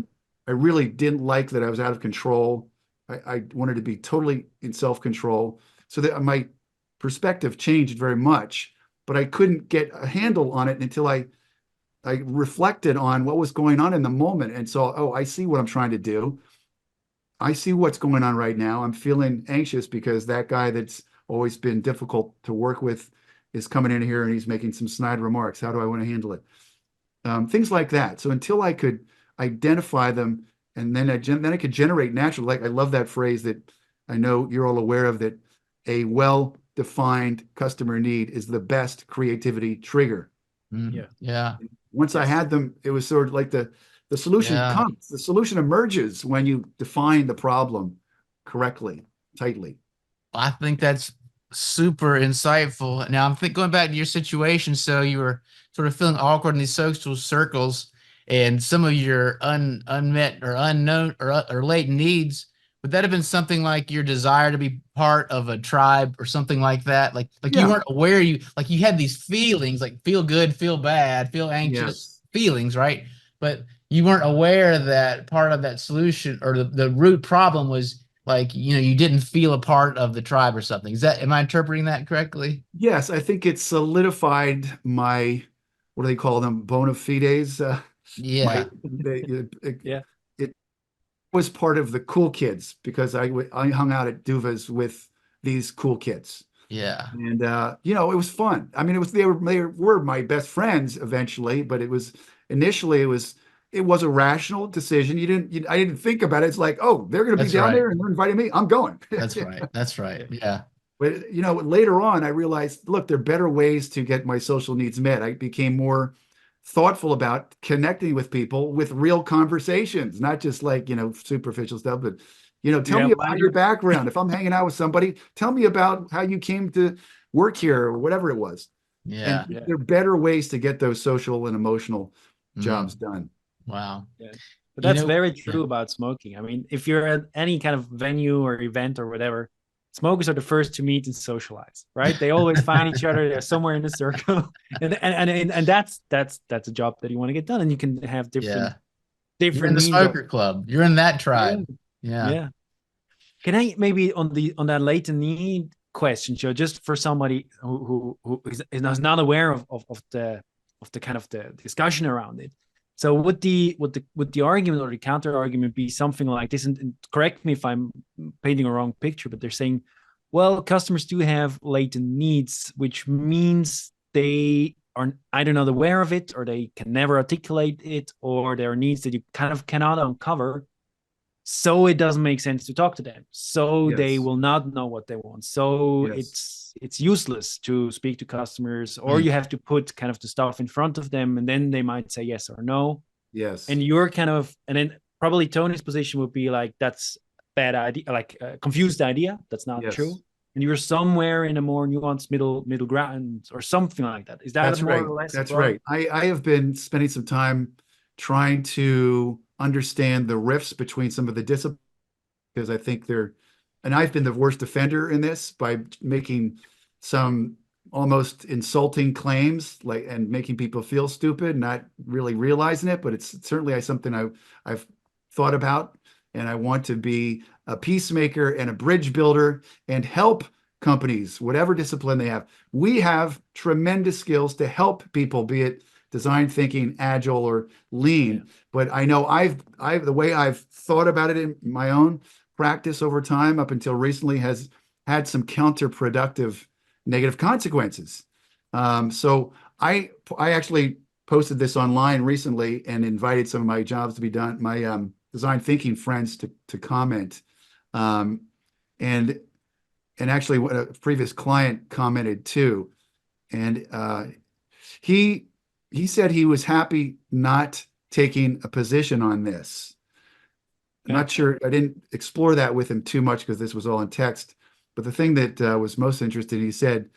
Speaker 2: I really didn't like that I was out of control. I wanted to be totally in self-control, so that my perspective changed very much, but I couldn't get a handle on it until I reflected on what was going on in the moment and saw, oh, I see what I'm trying to do. I see what's going on right now. I'm feeling anxious because that guy that's always been difficult to work with is coming in here and he's making some snide remarks. How do I want to handle it? Things like that. So until I could identify them, and then I could generate naturally. Like I love that phrase that I know you're all aware of, that a well-defined customer need is the best creativity trigger.
Speaker 1: Mm,
Speaker 3: Yeah.
Speaker 1: yeah.
Speaker 2: Once I
Speaker 3: Yes.
Speaker 2: had them, it was sort of like the The solution
Speaker 1: Yeah.
Speaker 2: comes, the solution emerges when you define the problem correctly, tightly.
Speaker 1: I think that's super insightful. Now I'm going back to your situation. So you were sort of feeling awkward in these social circles, and some of your unmet or unknown or latent needs. Would that have been something like your desire to be part of a tribe or something like that? Like you
Speaker 2: Yeah.
Speaker 1: weren't aware you had these feelings like feel good, feel bad, feel anxious
Speaker 2: Yes.
Speaker 1: feelings, right? But you weren't aware that part of that solution or the root problem was like, you didn't feel a part of the tribe or something. Am I interpreting that correctly?
Speaker 2: Yes, I think it solidified my, what do they call them? Bona fides. My,
Speaker 1: Yeah.
Speaker 3: Yeah.
Speaker 2: it was part of the cool kids because I hung out at Duvas with these cool kids.
Speaker 1: Yeah.
Speaker 2: And it was fun. I mean, they were my best friends eventually, but initially it was a rational decision. I didn't think about it. It's like, oh, they're going to be
Speaker 1: That's
Speaker 2: down
Speaker 1: right.
Speaker 2: there and they're inviting me. I'm going.
Speaker 1: That's right. That's right. Yeah.
Speaker 2: But later on, I realized, look, there are better ways to get my social needs met. I became more thoughtful about connecting with people with real conversations, not just like, superficial stuff, but tell
Speaker 3: Yeah.
Speaker 2: me about your background. If I'm hanging out with somebody, tell me about how you came to work here or whatever it was.
Speaker 1: Yeah.
Speaker 2: And there are better ways to get those social and emotional jobs
Speaker 1: Mm.
Speaker 2: done.
Speaker 1: Wow.
Speaker 3: Yeah. But
Speaker 1: You
Speaker 3: that's
Speaker 1: know,
Speaker 3: very
Speaker 1: yeah.
Speaker 3: true about smoking. I mean, if you're at any kind of venue or event or whatever, smokers are the first to meet and socialize, right? They always find each other. They're somewhere in a circle, and that's a job that you want to get done, and you can have
Speaker 1: Yeah. You're in
Speaker 3: different
Speaker 1: the
Speaker 3: means of.
Speaker 1: smoker club. You're in that
Speaker 3: Yeah,
Speaker 1: tribe. Yeah.
Speaker 3: yeah. Can I maybe on that latent need question, Joe, just for somebody who is not aware of the kind of the discussion around it. So would the argument or the counter argument be something like this? And correct me if I'm painting a wrong picture, but they're saying, well, customers do have latent needs, which means they are either not aware of it or they can never articulate it, or there are needs that you kind of cannot uncover, so it doesn't make sense to talk to them, so they
Speaker 2: Yes.
Speaker 3: will not know what they want, so
Speaker 2: Yes.
Speaker 3: it's useless to speak to customers, or
Speaker 1: Mm.
Speaker 3: you have to put kind of the stuff in front of them and then they might say yes or no.
Speaker 2: Yes.
Speaker 3: And you're kind of, and then probably Tony's position would be like, that's a bad idea, like a confused idea, that's not true.
Speaker 2: Yes.
Speaker 3: And you're somewhere in a more nuanced middle ground or something like that. Is that
Speaker 2: That's
Speaker 3: more
Speaker 2: right.
Speaker 3: or less
Speaker 2: That's
Speaker 3: broad?
Speaker 2: right. I have been spending some time trying to understand the rifts between some of the disciplines because I think and I've been the worst offender in this by making some almost insulting claims and making people feel stupid, not really realizing it, but it's certainly something I've thought about, and I want to be a peacemaker and a bridge builder and help companies, whatever discipline they have. We have tremendous skills to help people, be it design thinking, agile, or lean.
Speaker 3: Yeah.
Speaker 2: But I know the way I've thought about it in my own practice over time up until recently has had some counterproductive negative consequences. So I actually posted this online recently and invited some of my jobs to be done, my design thinking friends to comment. And actually a previous client commented too. And he said he was happy not taking a position on this. I'm not sure. I didn't explore that with him too much because this was all in text. But the thing that was most interesting, he said,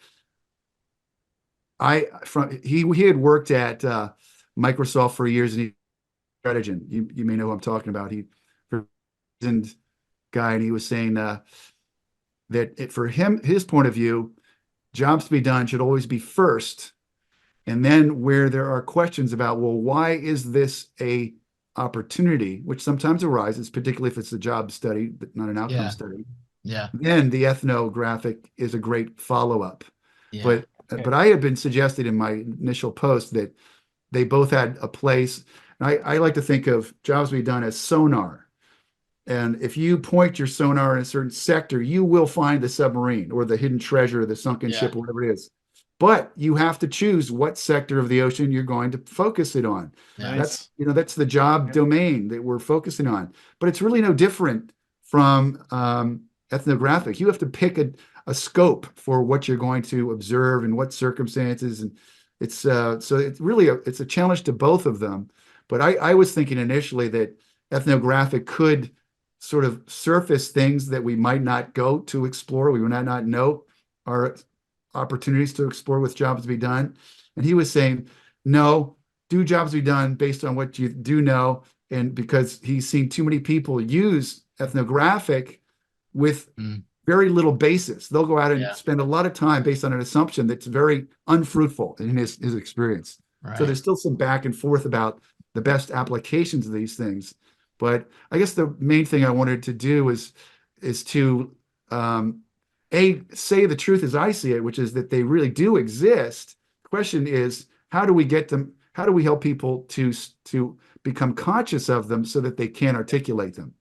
Speaker 2: he had worked at Microsoft for years, and he strategist. You may know who I'm talking about. He guy, and he was saying that for him, his point of view, jobs to be done should always be first, and then where there are questions about, well, why is this a opportunity, which sometimes arises, particularly if it's a job study, but not an outcome
Speaker 1: Yeah.
Speaker 2: study,
Speaker 1: Yeah.
Speaker 2: then the ethnographic is a great follow-up.
Speaker 1: Yeah.
Speaker 2: But I had been suggested in my initial post that they both had a place. And I like to think of jobs to be done as sonar. And if you point your sonar in a certain sector, you will find the submarine or the hidden treasure or the sunken
Speaker 1: Yeah.
Speaker 2: ship or whatever it is. But you have to choose what sector of the ocean you're going to focus it on.
Speaker 1: Nice.
Speaker 2: That's the job domain that we're focusing on. But it's really no different from ethnographic. You have to pick a scope for what you're going to observe and what circumstances. And it's so it's really it's a challenge to both of them. But I was thinking initially that ethnographic could sort of surface things that we might not go to explore. We might not know are opportunities to explore with jobs to be done. And he was saying, no, do jobs to be done based on what you do know. And because he's seen too many people use ethnographic with very little basis. They'll go out and spend a lot of time based on an assumption that's very unfruitful in his experience.
Speaker 1: Right.
Speaker 2: So there's still some back and forth about the best applications of these things. But I guess the main thing I wanted to do is to say the truth as I see it, which is that they really do exist. The question is, how do we get them? How do we help people to become conscious of them so that they can articulate them?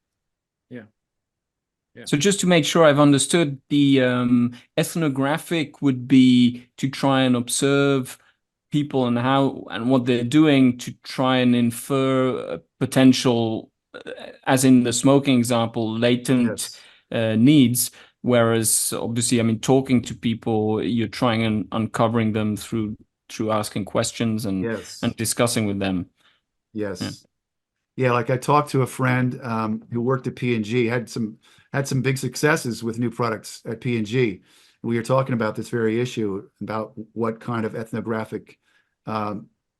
Speaker 3: Yeah.
Speaker 4: So just to make sure I've understood, the ethnographic would be to try and observe people and how and what they're doing to try and infer potential, as in the smoking example, latent needs. Whereas obviously, I mean, talking to people, you're trying and uncovering them through asking questions and discussing with them.
Speaker 2: Yes. Yeah, like I talked to a friend who worked at P&G, had some big successes with new products at P&G. We were talking about this very issue, about what kind of ethnographic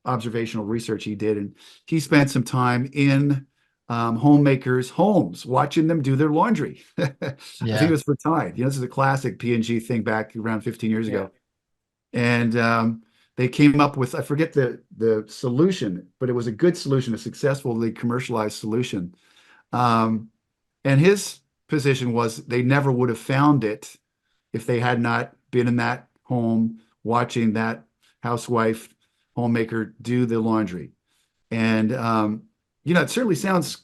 Speaker 2: observational research he did. And he spent some time in homemakers' homes, watching them do their laundry. I think it was for Tide. This is a classic P&G thing back around 15 years ago. And they came up with, I forget the solution, but it was a good solution, a successfully commercialized solution. And his position was they never would have found it if they had not been in that home watching that housewife homemaker do the laundry. And it certainly sounds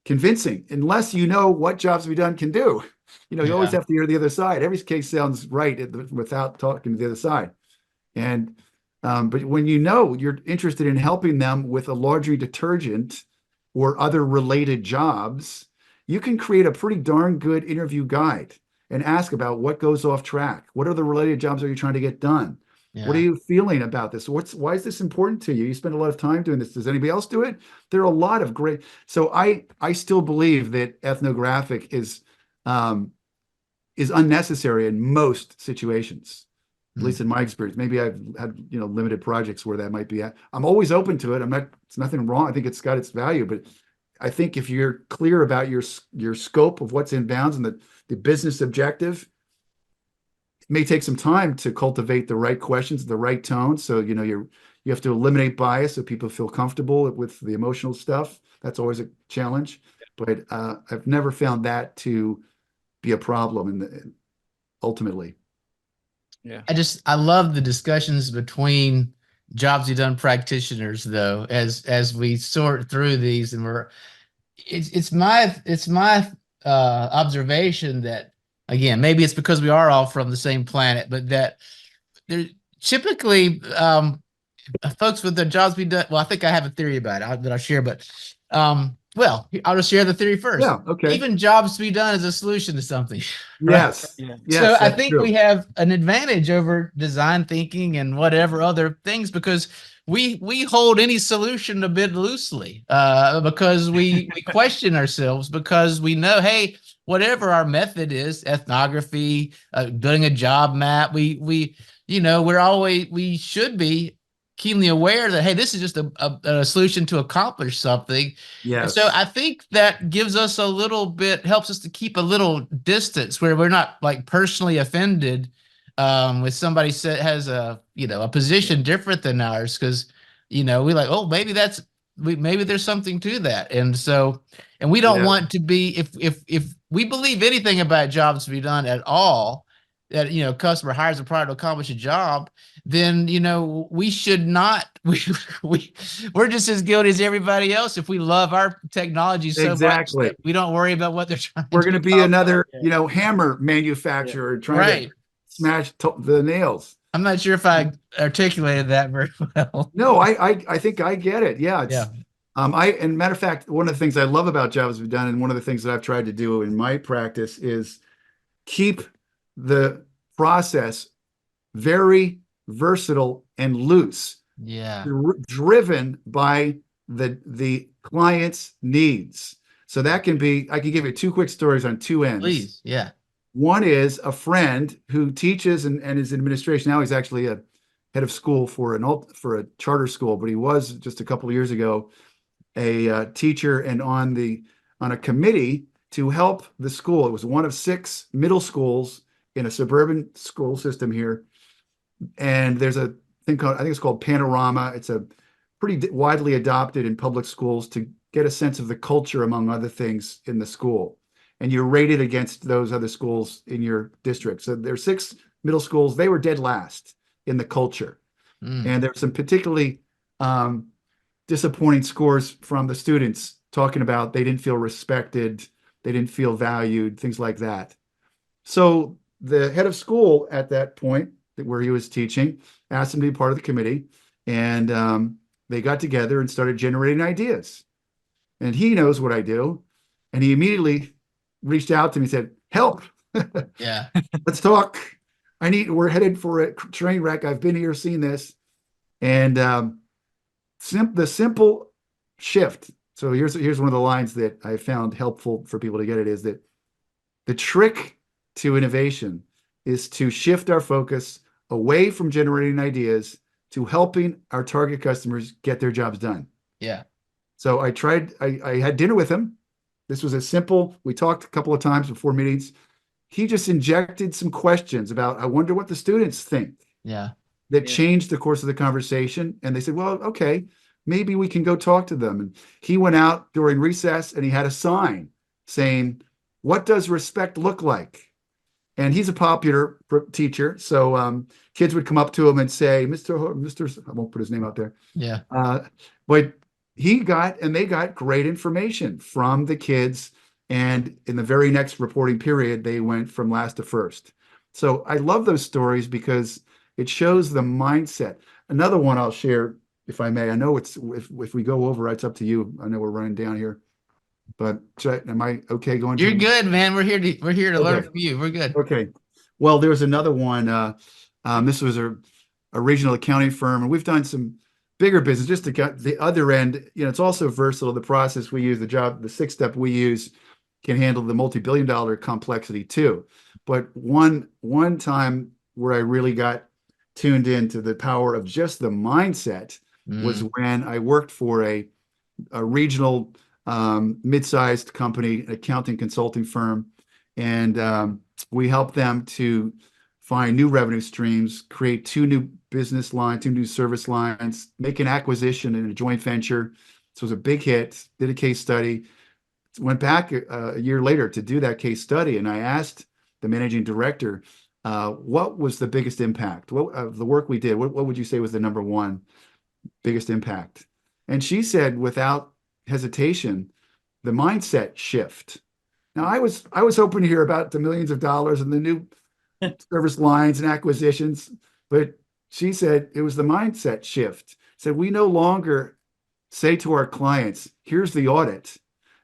Speaker 2: convincing, unless you know what jobs to be done can do. You always have to hear the other side. Every case sounds right without talking to the other side. And but when you're interested in helping them with a laundry detergent or other related jobs, you can create a pretty darn good interview guide and ask about what goes off track. What are the related jobs are you trying to get done? Yeah. What are you feeling about this? Why is this important to you? You spend a lot of time doing this. Does anybody else do it? There are a lot of great. So I still believe that ethnographic is unnecessary in most situations. At least in my experience. Maybe I've had limited projects where that might be. I'm always open to it. It's nothing wrong. I think it's got its value, but I think if you're clear about your scope of what's in bounds and the business objective, it may take some time to cultivate the right questions, the right tone. So you have to eliminate bias so people feel comfortable with the emotional stuff. That's always a challenge, but I've never found that to be a problem ultimately.
Speaker 3: Yeah.
Speaker 1: I love the discussions between jobs you've done practitioners, though, as we sort through these, and it's my observation that, again, maybe it's because we are all from the same planet, but that there typically folks with their jobs be done. Well, I think I have a theory about it that I'll share, but well, I'll just share the theory first.
Speaker 2: Yeah, okay.
Speaker 1: Even jobs to be done is a solution to something.
Speaker 2: Yes.
Speaker 1: Right?
Speaker 2: Yeah.
Speaker 1: So I think we have an advantage over design thinking and whatever other things, because we hold any solution a bit loosely because we question ourselves, because we know, hey, whatever our method is, ethnography, building a job map, we should be keenly aware that, hey, this is just a solution to accomplish something.
Speaker 2: Yes.
Speaker 1: So I think that gives us a little bit, helps us to keep a little distance where we're not like personally offended with somebody has a position different than ours, because we like, oh, maybe there's something to that. And we don't want to be, if we believe anything about jobs to be done at all, that customer hires a product to accomplish a job, then we should not, we're just as guilty as everybody else if we love our technology so much that we don't worry about what they're trying
Speaker 2: we're going to be another
Speaker 1: about.
Speaker 2: hammer manufacturer trying to smash the nails.
Speaker 1: I'm not sure if I articulated that very well.
Speaker 2: No, I think I get it. Yeah. And matter of fact, one of the things I love about jobs we've done, and one of the things that I've tried to do in my practice, is keep the process very versatile and loose.
Speaker 1: Yeah.
Speaker 2: Driven by the client's needs. So that can be, I can give you two quick stories on two ends.
Speaker 1: Please. Yeah.
Speaker 2: One is a friend who teaches and is in administration. Now he's actually a head of school for a charter school, but he was just a couple of years ago a teacher and on a committee to help the school. It was one of 6 middle schools in a suburban school system here. And there's a thing called, I think it's called Panorama. It's a pretty widely adopted in public schools to get a sense of the culture, among other things, in the school. And you're rated against those other schools in your district. So there's 6 middle schools. They were dead last in the culture. And there's some particularly disappointing scores from the students talking about they didn't feel respected, they didn't feel valued, things like that. So the head of school at that point, where he was teaching, asked him to be part of the committee, and they got together and started generating ideas. And he knows what I do, and he immediately reached out to me and said, "Help!
Speaker 1: Yeah.
Speaker 2: Let's talk. We're headed for a train wreck. I've been here, seen this." And the simple shift. So here's one of the lines that I found helpful for people to get it, is that the trick to innovation is to shift our focus away from generating ideas to helping our target customers get their jobs done.
Speaker 1: Yeah.
Speaker 2: So I had dinner with him. This was a simple, we talked a couple of times before meetings. He just injected some questions about, I wonder what the students think.
Speaker 1: Yeah.
Speaker 2: That changed the course of the conversation. And they said, well, okay, maybe we can go talk to them. And he went out during recess and he had a sign saying, "What does respect look like?" And he's a popular teacher. So kids would come up to him and say, Mr. I won't put his name out there.
Speaker 1: Yeah.
Speaker 2: But they got great information from the kids. And in the very next reporting period, they went from last to first. So I love those stories because it shows the mindset. Another one I'll share, if I may. I know if we go over, it's up to you. I know we're running down here, but am I okay going?
Speaker 1: You're good, man. We're here to learn
Speaker 2: Okay.
Speaker 1: from you. We're good.
Speaker 2: Okay. Well, there's another one. This was a regional accounting firm, and we've done some bigger business. Just to get the other end, it's also versatile. The process we use, the 6-step we use, can handle the multi-billion-dollar complexity too. But one time where I really got tuned into the power of just the mindset was when I worked for a regional mid-sized company, an accounting consulting firm, and we helped them to find new revenue streams, create 2 new business lines, 2 new service lines, make an acquisition in a joint venture. So it was a big hit. Did a case study. Went back a year later to do that case study, and I asked the managing director, what was the biggest impact? Of the work we did, what would you say was the number one biggest impact? And she said, without hesitation, the mindset shift. Now, I was hoping to hear about the millions of dollars and the new service lines and acquisitions, but she said it was the mindset shift. Said we no longer say to our clients, "Here's the audit."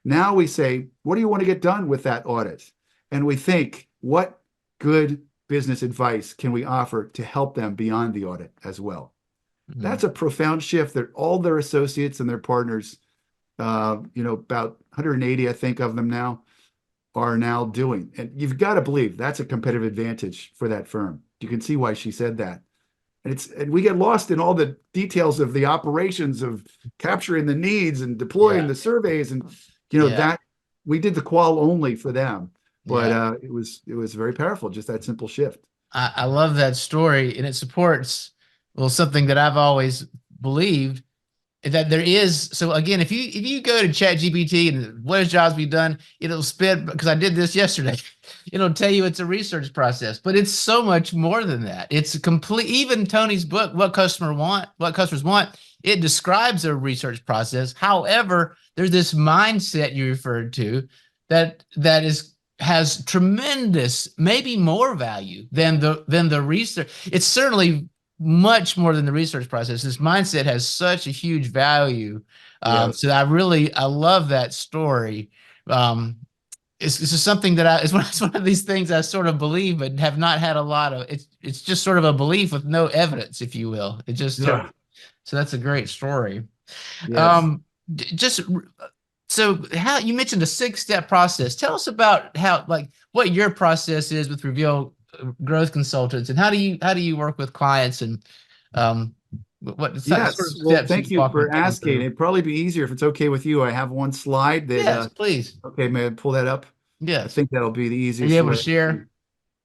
Speaker 2: Now we say, "What do you want to get done with that audit?" And we think, what good business advice can we offer to help them beyond the audit as well? That's a profound shift that all their associates and their partners, about 180, I think, of them now, are now doing. And you've got to believe that's a competitive advantage for that firm. You can see why she said that. And we get lost in all the details of the operations of capturing the needs and deploying the surveys, and that we did the qual only for them. But it was very powerful, just that simple shift.
Speaker 1: I love that story, and it supports something that I've always believed, that there is. So again, if you go to ChatGPT and what has jobs be done, it'll spit, because I did this yesterday. It'll tell you it's a research process, but it's so much more than that. It's a complete. Even Tony's book, What Customers Want, it describes a research process. However, there's this mindset you referred to that has tremendous, maybe more value than the research. It's certainly much more than the research process. This mindset has such a huge value. So I love that story. It's just something that it's one of these things I sort of believe, but have not had a lot of. It's just sort of a belief with no evidence, if you will. It just so that's a great story.
Speaker 2: Yes.
Speaker 1: just so how you mentioned a 6-step process. Tell us about how, like, what your process is with Reveal Growth Consultants, and how do you work with clients, and um, what sort of
Speaker 2: Yes. Well,
Speaker 1: steps you
Speaker 2: thank you
Speaker 1: walk
Speaker 2: for
Speaker 1: them
Speaker 2: asking.
Speaker 1: through?
Speaker 2: It'd probably be easier if it's okay with you. I have one slide that,
Speaker 1: Yes, please.
Speaker 2: okay, may I pull that up? I
Speaker 1: Yes.
Speaker 2: think that'll be the
Speaker 1: Are you
Speaker 2: easiest
Speaker 1: able to
Speaker 2: way.
Speaker 1: share?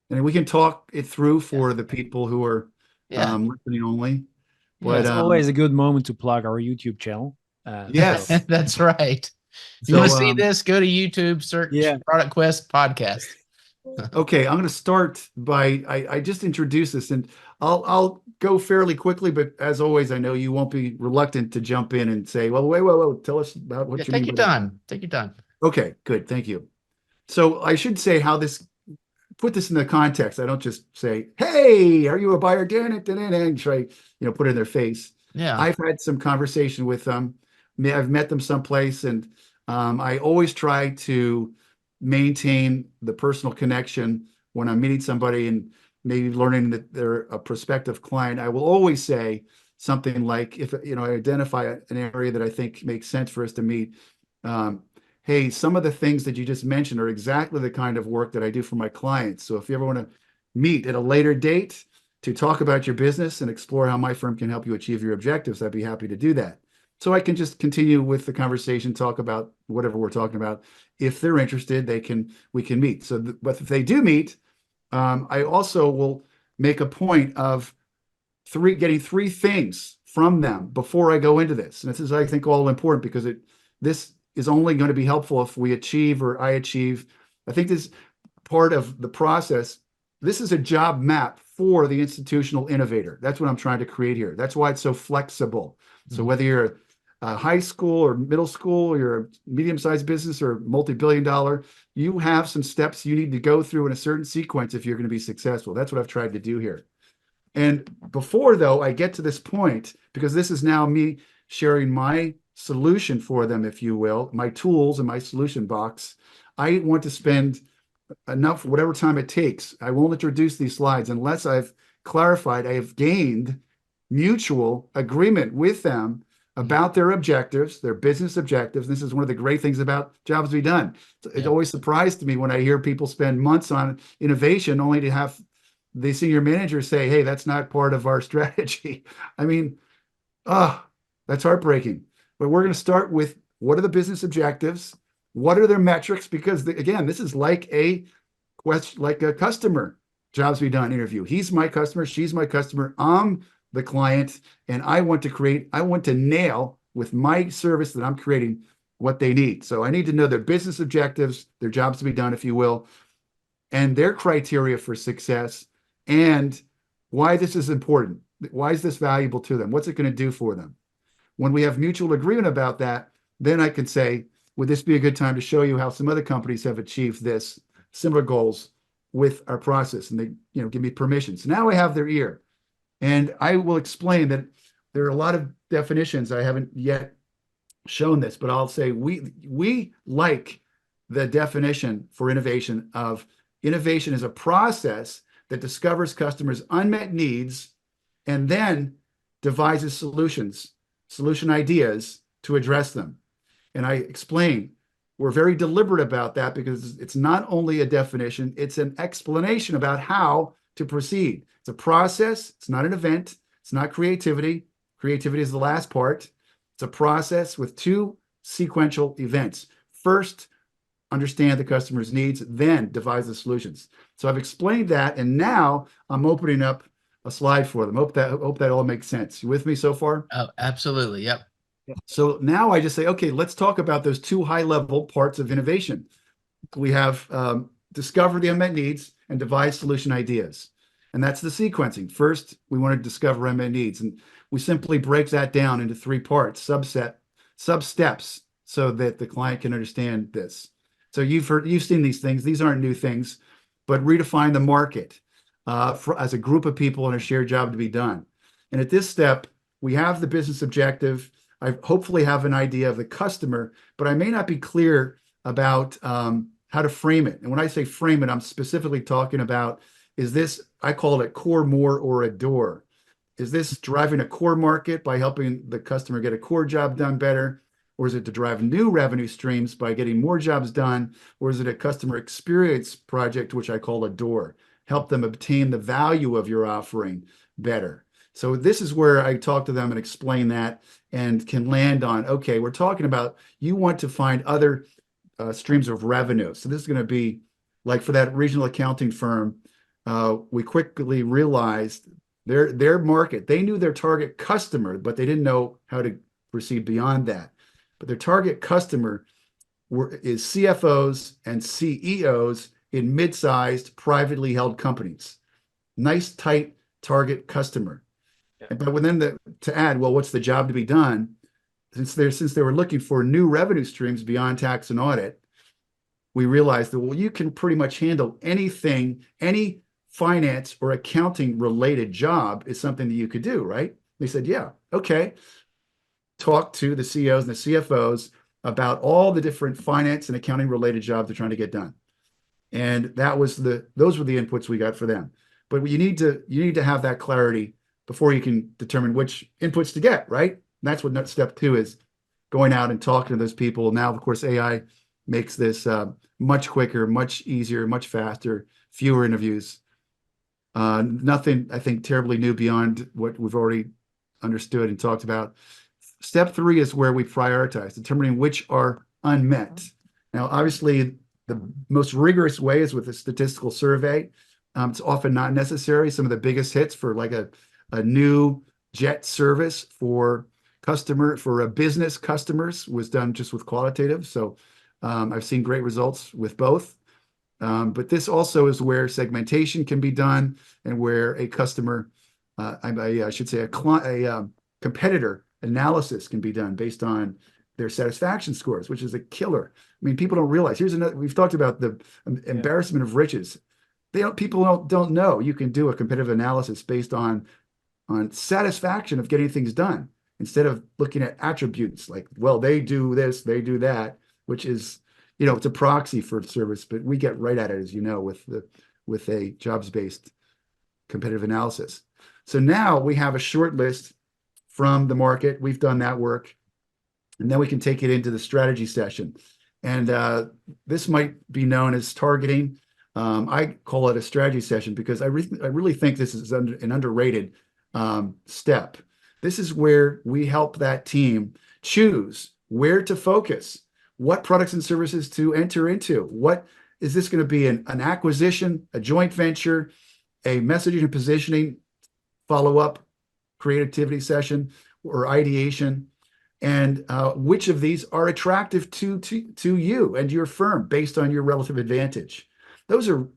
Speaker 2: And we can talk it through
Speaker 1: Yeah.
Speaker 2: for the people who are
Speaker 1: Yeah.
Speaker 2: listening only.
Speaker 1: Yeah.
Speaker 2: But
Speaker 3: It's always a good moment to plug our YouTube channel. So
Speaker 2: yes.
Speaker 1: That's right. If you want to
Speaker 2: So
Speaker 1: see this, go to YouTube, search
Speaker 3: yeah,
Speaker 1: Product Quest podcast.
Speaker 2: okay, I'm going to start by I just introduced this, and I'll go fairly quickly, but as always, I know you won't be reluctant to jump in and say, well, wait, tell us about
Speaker 1: Yeah,
Speaker 2: what you
Speaker 1: take
Speaker 2: mean
Speaker 1: your
Speaker 2: by that.
Speaker 1: time. Take your time.
Speaker 2: Okay, good, thank you. So I should say how this put this in the context. I don't just say, "Hey, are you a buyer?" And try, put it in their face.
Speaker 1: Yeah.
Speaker 2: I've had some conversation with them. I've met them someplace, and I always try to maintain the personal connection when I'm meeting somebody and maybe learning that they're a prospective client. I will always say something like, if I identify an area that I think makes sense for us to meet. Um, hey, some of the things that you just mentioned are exactly the kind of work that I do for my clients. So if you ever want to meet at a later date to talk about your business and explore how my firm can help you achieve your objectives, I'd be happy to do that. So I can just continue with the conversation, talk about whatever we're talking about. If they're interested, we can meet. So, but if they do meet, I also will make a point of getting three things from them before I go into this. And this is, I think, all important because this is only going to be helpful if we achieve or I achieve. I think this part of the process. This is a job map for the institutional innovator. That's what I'm trying to create here. That's why it's so flexible. So whether you're a high school or middle school, you're a medium-sized business or multi-billion dollar, you have some steps you need to go through in a certain sequence if you're going to be successful. That's what I've tried to do here. And before, though, I get to this point, because this is now me sharing my solution for them, if you will, my tools and my solution box, I want to spend enough, whatever time it takes. I won't introduce these slides unless I've clarified, I have gained mutual agreement with them about their objectives, their business objectives. This is one of the great things about Jobs to Be Done. It always surprised me when I hear people spend months on innovation only to have the senior manager say, hey, that's not part of our strategy. I mean, that's heartbreaking. But we're going to start with, what are the business objectives? What are their metrics? Because again, this is like a question, like a customer Jobs to Be Done interview. He's my customer. She's my customer. I'm the client. And I want to nail with my service that I'm creating what they need. So I need to know their business objectives, their jobs to be done, if you will, and their criteria for success, and why this is important. Why is this valuable to them? What's it going to do for them? When we have mutual agreement about that, then I can say, would this be a good time to show you how some other companies have achieved this similar goals with our process? And they, give me permission. So now I have their ear, and I will explain that there are a lot of definitions. I haven't yet shown this, but I'll say we like the definition for innovation of innovation is a process that discovers customers' unmet needs and then devises solution ideas to address them. And I explain we're very deliberate about that because it's not only a definition, it's an explanation about how to proceed. It's a process, it's not an event, it's not creativity. Creativity is the last part. It's a process with two sequential events. First, understand the customer's needs, then devise the solutions. So I've explained that, and now I'm opening up a slide for them. Hope that all makes sense. You with me so far?
Speaker 1: Oh, absolutely. Yep.
Speaker 2: So now I just say, okay, let's talk about those two high-level parts of innovation. We have discover the unmet needs and devise solution ideas. And that's the sequencing. First, we want to discover unmet needs. And we simply break that down into three parts, sub-steps, so that the client can understand this. So you've seen these things. These aren't new things, but redefine the market as a group of people and a shared job to be done. And at this step, we have the business objective. I hopefully have an idea of the customer, but I may not be clear about how to frame it. And when I say frame it, I'm specifically talking about, is this, I call it core, more, or a door. Is this driving a core market by helping the customer get a core job done better? Or is it to drive new revenue streams by getting more jobs done? Or is it a customer experience project, which I call a door? Help them obtain the value of your offering better. So this is where I talk to them and explain that and can land on, okay, we're talking about you want to find other streams of revenue. So this is going to be like for that regional accounting firm, we quickly realized their market, they knew their target customer, but they didn't know how to proceed beyond that. But their target customer is CFOs and CEOs in mid-sized privately held companies. Nice, tight target customer.
Speaker 3: Yeah.
Speaker 2: But then to add, well, what's the job to be done? Since they were looking for new revenue streams beyond tax and audit, we realized that, well, you can pretty much handle anything, any finance or accounting related job is something that you could do, right? They said, yeah, okay. Talk to the CEOs and the CFOs about all the different finance and accounting related jobs they're trying to get done. And those were the inputs we got for them. But you need to have that clarity before you can determine which inputs to get, right? And that's what step 2 is, going out and talking to those people. Now, of course, AI makes this much quicker, much easier, much faster, fewer interviews. Nothing, I think, terribly new beyond what we've already understood and talked about. Step 3 is where we prioritize, determining which are unmet. Now, obviously, the most rigorous way is with a statistical survey. It's often not necessary. Some of the biggest hits for like a new jet service for business customers was done just with qualitative. So I've seen great results with both. But this also is where segmentation can be done and where a customer, I should say a competitor analysis can be done based on their satisfaction scores, which is a killer. I mean, people don't realize. We've talked about the embarrassment of riches. People don't know you can do a competitive analysis based on satisfaction of getting things done, instead of looking at attributes like, well, they do this, they do that, which is, it's a proxy for service, but we get right at it, as you know, with a jobs-based competitive analysis. So now we have a short list from the market. We've done that work, and then we can take it into the strategy session. And this might be known as targeting. I call it a strategy session because I really think this is an underrated step. This is where we help that team choose where to focus, what products and services to enter into. What is this going to be, an acquisition, a joint venture, a messaging and positioning follow-up creativity session, or ideation? And which of these are attractive to you and your firm based on your relative advantage? Those are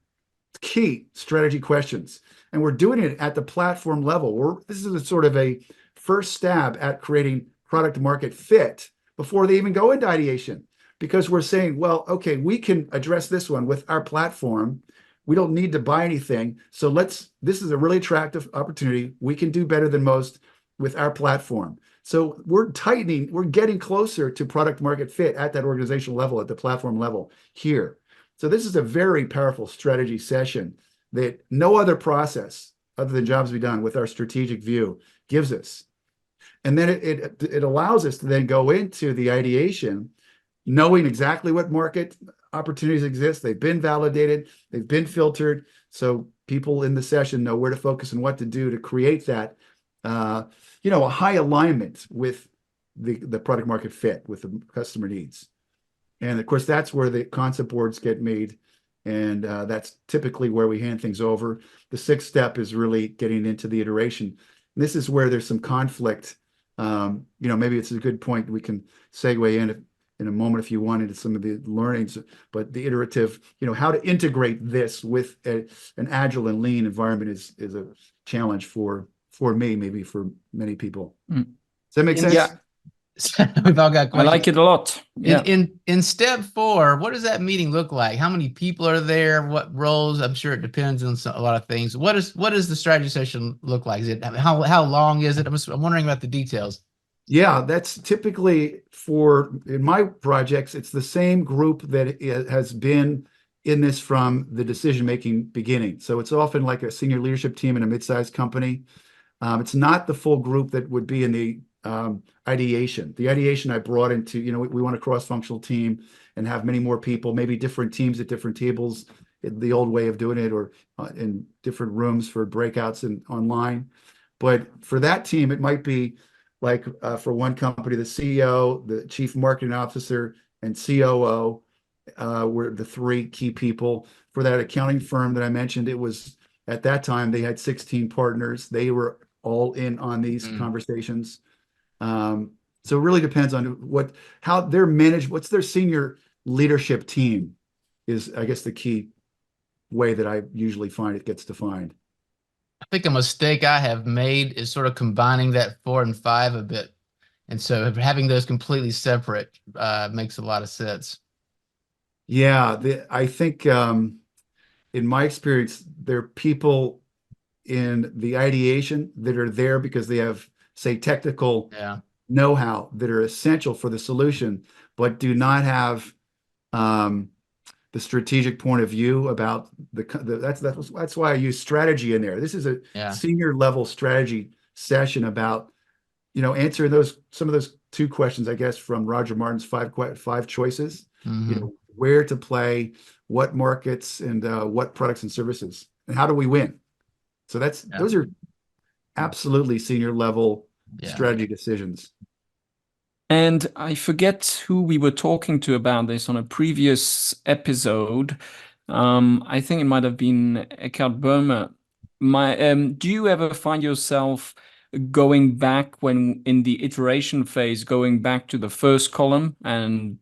Speaker 2: key strategy questions. And we're doing it at the platform level. This is a sort of a first stab at creating product market fit before they even go into ideation. Because we're saying, well, okay, we can address this one with our platform. We don't need to buy anything. So this is a really attractive opportunity. We can do better than most with our platform. So we're getting closer to product market fit at that organizational level, at the platform level here. So this is a very powerful strategy session that no other process other than jobs to be done with our strategic view gives us. And then it allows us to then go into the ideation, knowing exactly what market opportunities exist. They've been validated, they've been filtered. So people in the session know where to focus and what to do to create that, a high alignment with the product market fit with the customer needs. And of course, that's where the concept boards get made. And that's typically where we hand things over. The 6th step is really getting into the iteration. And this is where there's some conflict. Maybe it's a good point. We can segue in a moment if you want into some of the learnings, but the iterative, how to integrate this with an agile and lean environment is a challenge for me, maybe for many people. Does that make sense?
Speaker 4: Yeah.
Speaker 1: We've all got questions.
Speaker 4: I like it a lot. Yeah.
Speaker 1: In step 4, what does that meeting look like? How many people are there? What roles? I'm sure it depends on a lot of things. What does the strategy session look like? Is it how long is it? I'm wondering about the details.
Speaker 2: Yeah, that's typically in my projects, it's the same group that has been in this from the decision-making beginning. So it's often like a senior leadership team in a mid-sized company. It's not the full group that would be in the ideation. The ideation I brought into, we want a cross-functional team and have many more people, maybe different teams at different tables, the old way of doing it, or in different rooms for breakouts and online. But for that team, it might be like for one company, the CEO, the chief marketing officer, and COO were the three key people. For that accounting firm that I mentioned, it was at that time they had 16 partners. They were all in on these conversations. So it really depends on how they're managed. What's their senior leadership team is, I guess, the key way that I usually find it gets defined.
Speaker 1: I think a mistake I have made is sort of combining that 4 and 5 a bit. And so having those completely separate makes a lot of sense.
Speaker 2: Yeah, I think in my experience, there are people in the ideation that are there because they have, say, technical know-how that are essential for the solution, but do not have the strategic point of view about that's why I use strategy in there. This is a senior level strategy session about answering some of those 2 questions, I guess, from Roger Martin's five choices. Where to play, what markets, and what products and services, and how do we win? So those are absolutely senior level strategy decisions.
Speaker 4: And I forget who we were talking to about this on a previous episode. I think it might have been Eckhart Burma. Do you ever find yourself going back when in the iteration phase, going back to the first column and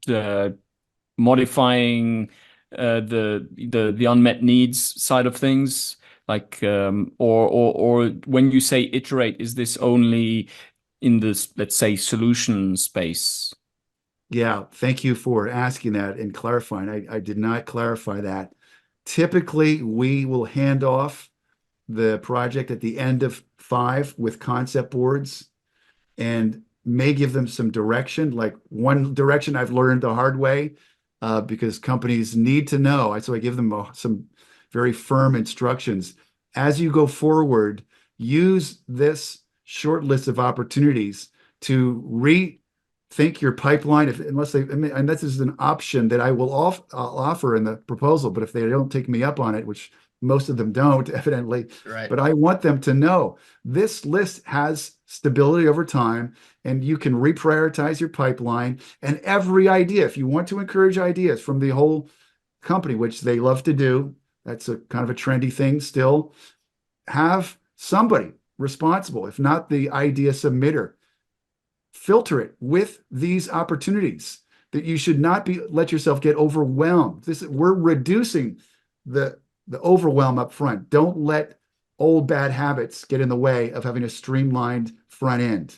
Speaker 4: modifying the unmet needs side of things? Like, or when you say iterate, is this only in this, let's say, solution space?
Speaker 2: Yeah, thank you for asking that and clarifying. I did not clarify that. Typically, we will hand off the project at the end of 5 with concept boards and may give them some direction. Like one direction I've learned the hard way because companies need to know. So I give them some very firm instructions. As you go forward, use this short list of opportunities to rethink your pipeline. And this is an option that I'll offer in the proposal, but if they don't take me up on it, which most of them don't, evidently, but I want them to know this list has stability over time, and you can reprioritize your pipeline. And every idea, if you want to encourage ideas from the whole company, which they love to do, that's a kind of a trendy thing still, have somebody responsible, if not the idea submitter, filter it with these opportunities that you should not let yourself get overwhelmed. We're reducing the overwhelm up front. Don't let old bad habits get in the way of having a streamlined front end.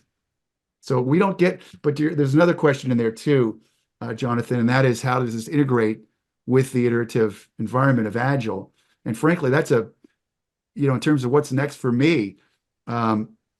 Speaker 2: So we don't but there's another question in there too, Jonathan, and that is, how does this integrate with the iterative environment of Agile? And frankly, that's in terms of what's next for me,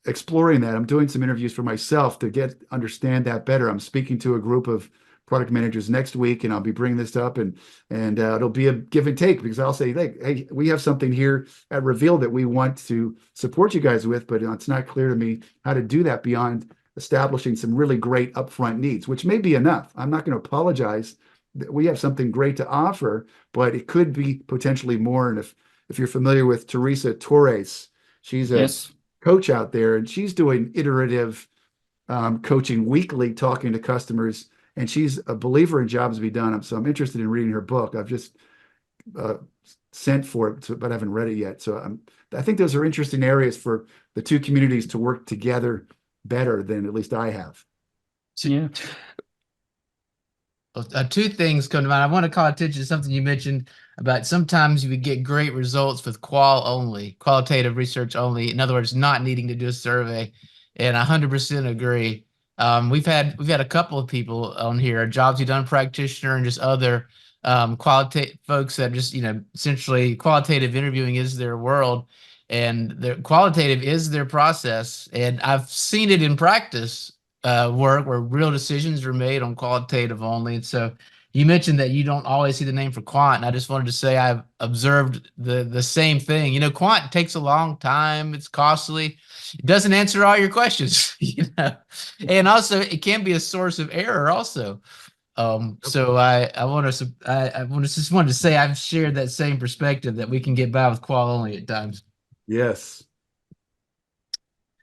Speaker 2: exploring that. I'm doing some interviews for myself to understand that better. I'm speaking to a group of product managers next week, and I'll be bringing this up, and it'll be a give and take, because I'll say, hey, we have something here at Reveal that we want to support you guys with, but it's not clear to me how to do that beyond establishing some really great upfront needs, which may be enough. I'm not going to apologize that we have something great to offer, but it could be potentially more. And if you're familiar with Teresa Torres, she's a coach out there, and she's doing iterative coaching weekly, talking to customers, and she's a believer in jobs to be done. So I'm interested in reading her book. I've just sent for it, but I haven't read it yet. So I think those are interesting areas for the 2 communities to work together better than at least I have.
Speaker 1: Yeah. 2 things come to mind. I want to call attention to something you mentioned about sometimes you would get great results with qualitative research only. In other words, not needing to do a survey. And I 100% agree. We've had a couple of people on here, a jobs done practitioner and just other qualitative folks that just, essentially qualitative interviewing is their world, and their qualitative is their process. And I've seen it in practice work where real decisions are made on qualitative only. And so, You mentioned that you don't always see the name for quant, and I just wanted to say I've observed the same thing. You know, quant takes a long time, it's costly, it doesn't answer all your questions, you know, and also it can be a source of error also. So I just wanted to say I've shared that same perspective that we can get by with qual only at times.
Speaker 2: Yes.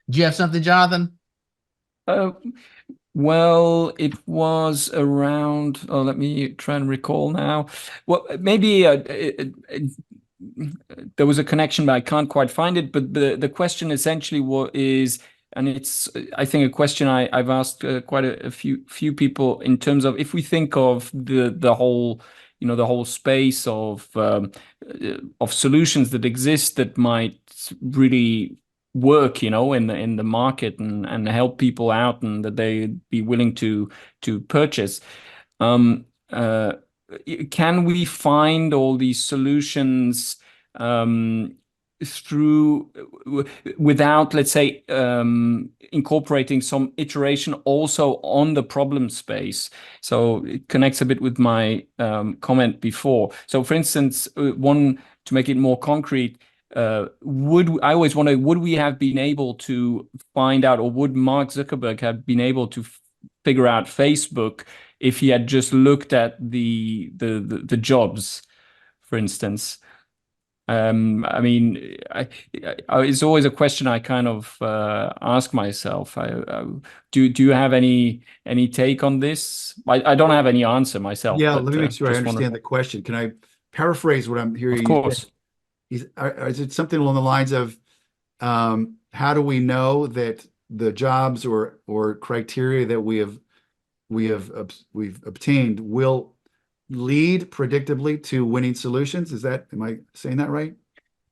Speaker 1: Do you have something, Jonathan?
Speaker 4: Uh, well, it was around. Oh, let me try and recall now. Well, maybe there was a connection, but I can't quite find it. But the question essentially is, and it's I think a question I've asked quite a few people in terms of if we think of the whole the whole space of solutions that exist that might really work in the market and help people out and that they'd be willing to purchase. Um, uh, can we find all these solutions through without, let's say, incorporating some iteration also on the problem space? So it connects a bit with my comment before. So for instance, one to make it more concrete, I always wonder, would we have been able to find out, or would Mark Zuckerberg have been able to figure out Facebook if he had just looked at the jobs, for instance? I mean, it's always a question I kind of ask myself. Do you have any take on this? I don't have any answer myself,
Speaker 2: Yeah,
Speaker 4: but
Speaker 2: let me make sure I
Speaker 4: just wonder.
Speaker 2: understand the question. Can I paraphrase what I'm hearing
Speaker 4: Of
Speaker 2: you say?
Speaker 4: course.
Speaker 2: Is it something along the lines of how do we know that the jobs or criteria that we've obtained will lead predictably to winning solutions? Am I saying that right?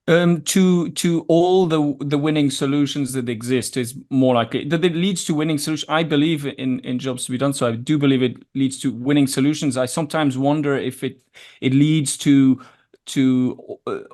Speaker 4: To all the winning solutions that exist is more likely that it leads to winning solutions. I believe in jobs to be done, so I do believe it leads to winning solutions. I sometimes wonder if it leads to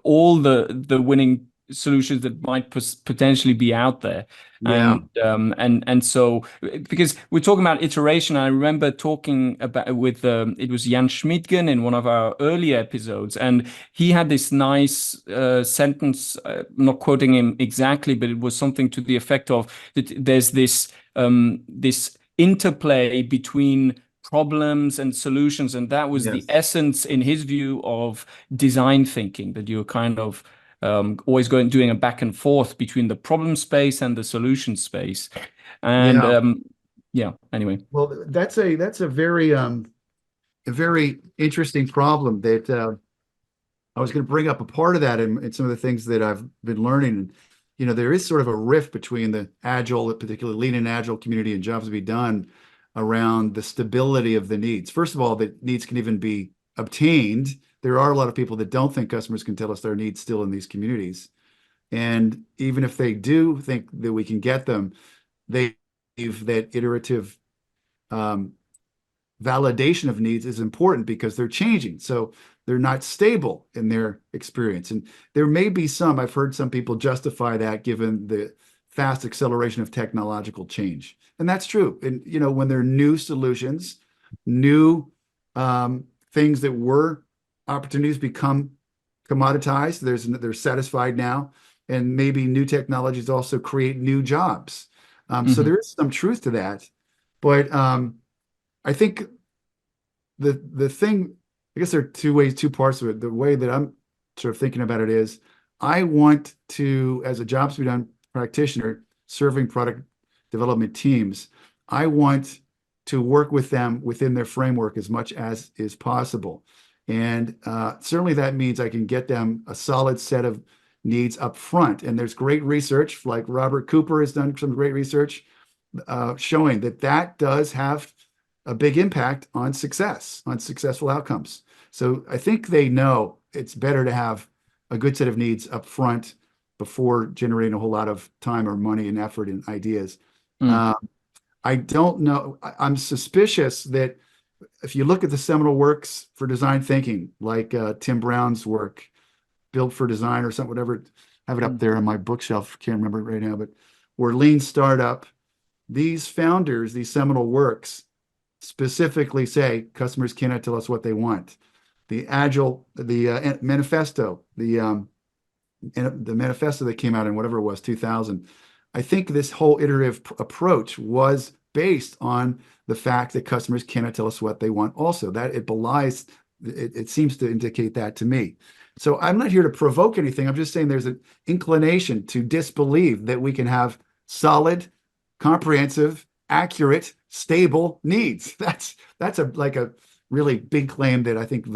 Speaker 4: all the winning solutions that might potentially be out there.
Speaker 2: Yeah.
Speaker 4: And so because we're talking about iteration, I remember talking about with it was Jan Schmidgen in one of our earlier episodes, and he had this nice sentence, not quoting him exactly, but it was something to the effect of that there's this interplay between problems and solutions, and that was the
Speaker 2: Yes.
Speaker 4: essence, in his view, of design thinking, that you're kind of always doing a back and forth between the problem space and the solution space. And
Speaker 2: Yeah.
Speaker 4: Anyway.
Speaker 2: Well, that's a very interesting problem that I was going to bring up a part of that in some of the things that I've been learning. You know, there is sort of a rift between the agile, particularly lean and agile community and jobs to be done around the stability of the needs. First of all, that needs can even be obtained. There are a lot of people that don't think customers can tell us their needs still in these communities. And even if they do think that we can get them, they believe that iterative validation of needs is important because they're changing. So they're not stable in their experience. And there may be I've heard some people justify that given the fast acceleration of technological change. And that's true. And, you know, when there are new solutions, new things that were opportunities become commoditized, they're satisfied now. And maybe new technologies also create new jobs. So there is some truth to that. But I think the thing, I guess there are two parts of it. The way that I'm sort of thinking about it is I want to, as a jobs to be done practitioner serving product development teams, I want to work with them within their framework as much as is possible. And certainly that means I can get them a solid set of needs up front. And there's great research, like Robert Cooper has done some great research showing that does have a big impact on successful outcomes. So I think they know it's better to have a good set of needs up front before generating a whole lot of time or money and effort and ideas. I don't know. I'm suspicious that if you look at the seminal works for design thinking, like Tim Brown's work, Built for Design or something, whatever, I have it up there on my bookshelf. Can't remember it right now, but where Lean Startup, these founders, these seminal works specifically say customers cannot tell us what they want. The Agile, the manifesto, the manifesto that came out in whatever it was, 2000. I think this whole iterative approach was based on the fact that customers cannot tell us what they want. Also, that it belies, it seems to indicate that to me. So I'm not here to provoke anything. I'm just saying there's an inclination to disbelieve that we can have solid, comprehensive, accurate, stable needs. That's like a really big claim that I think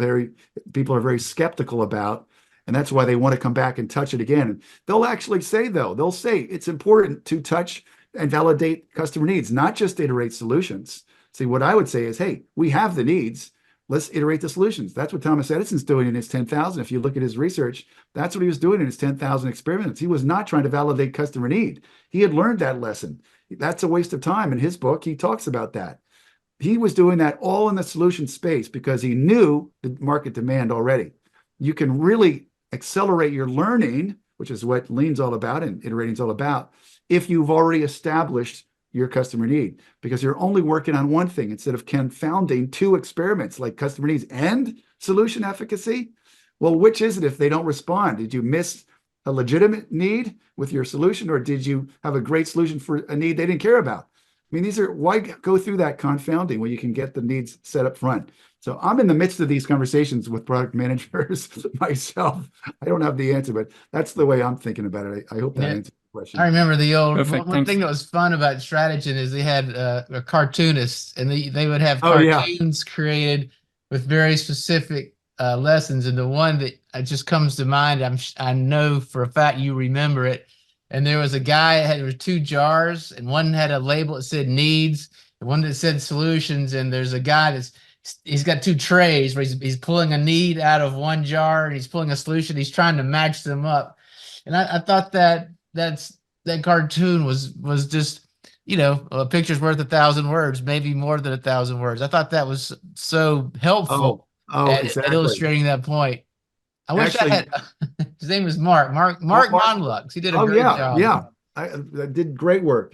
Speaker 2: people are very skeptical about. And that's why they want to come back and touch it again. They'll actually say, though, they'll say it's important to touch and validate customer needs, not just iterate solutions. See, what I would say is, hey, we have the needs. Let's iterate the solutions. That's what Thomas Edison's doing in his 10,000. If you look at his research, that's what he was doing in his 10,000 experiments. He was not trying to validate customer need. He had learned that lesson. That's a waste of time. In his book, he talks about that. He was doing that all in the solution space because he knew the market demand already. You can really accelerate your learning, which is what Lean's all about and iterating is all about, if you've already established your customer need, because you're only working on one thing instead of confounding two experiments like customer needs and solution efficacy. Well, which is it if they don't respond? Did you miss a legitimate need with your solution, or did you have a great solution for a need they didn't care about? I mean, why go through that confounding when you can get the needs set up front? So I'm in the midst of these conversations with product managers myself. I don't have the answer, but that's the way I'm thinking about it. I hope that answers the question.
Speaker 1: I remember the old
Speaker 4: Perfect,
Speaker 1: one thing that was fun about Strategic is they had a cartoonist, and they would have cartoons created with very specific lessons. And the one that just comes to mind, I know for a fact you remember it. And there was a guy there were two jars, and one had a label that said needs, and one that said solutions. And there's a guy he's got two trays where he's pulling a need out of one jar and he's pulling a solution. He's trying to match them up. And I thought that cartoon was just, a picture's worth 1,000 words, maybe more than 1,000 words. I thought that was so helpful at illustrating that point. I wish I had. His name was Mark Monlux. He did a great job.
Speaker 2: Yeah, I did great work.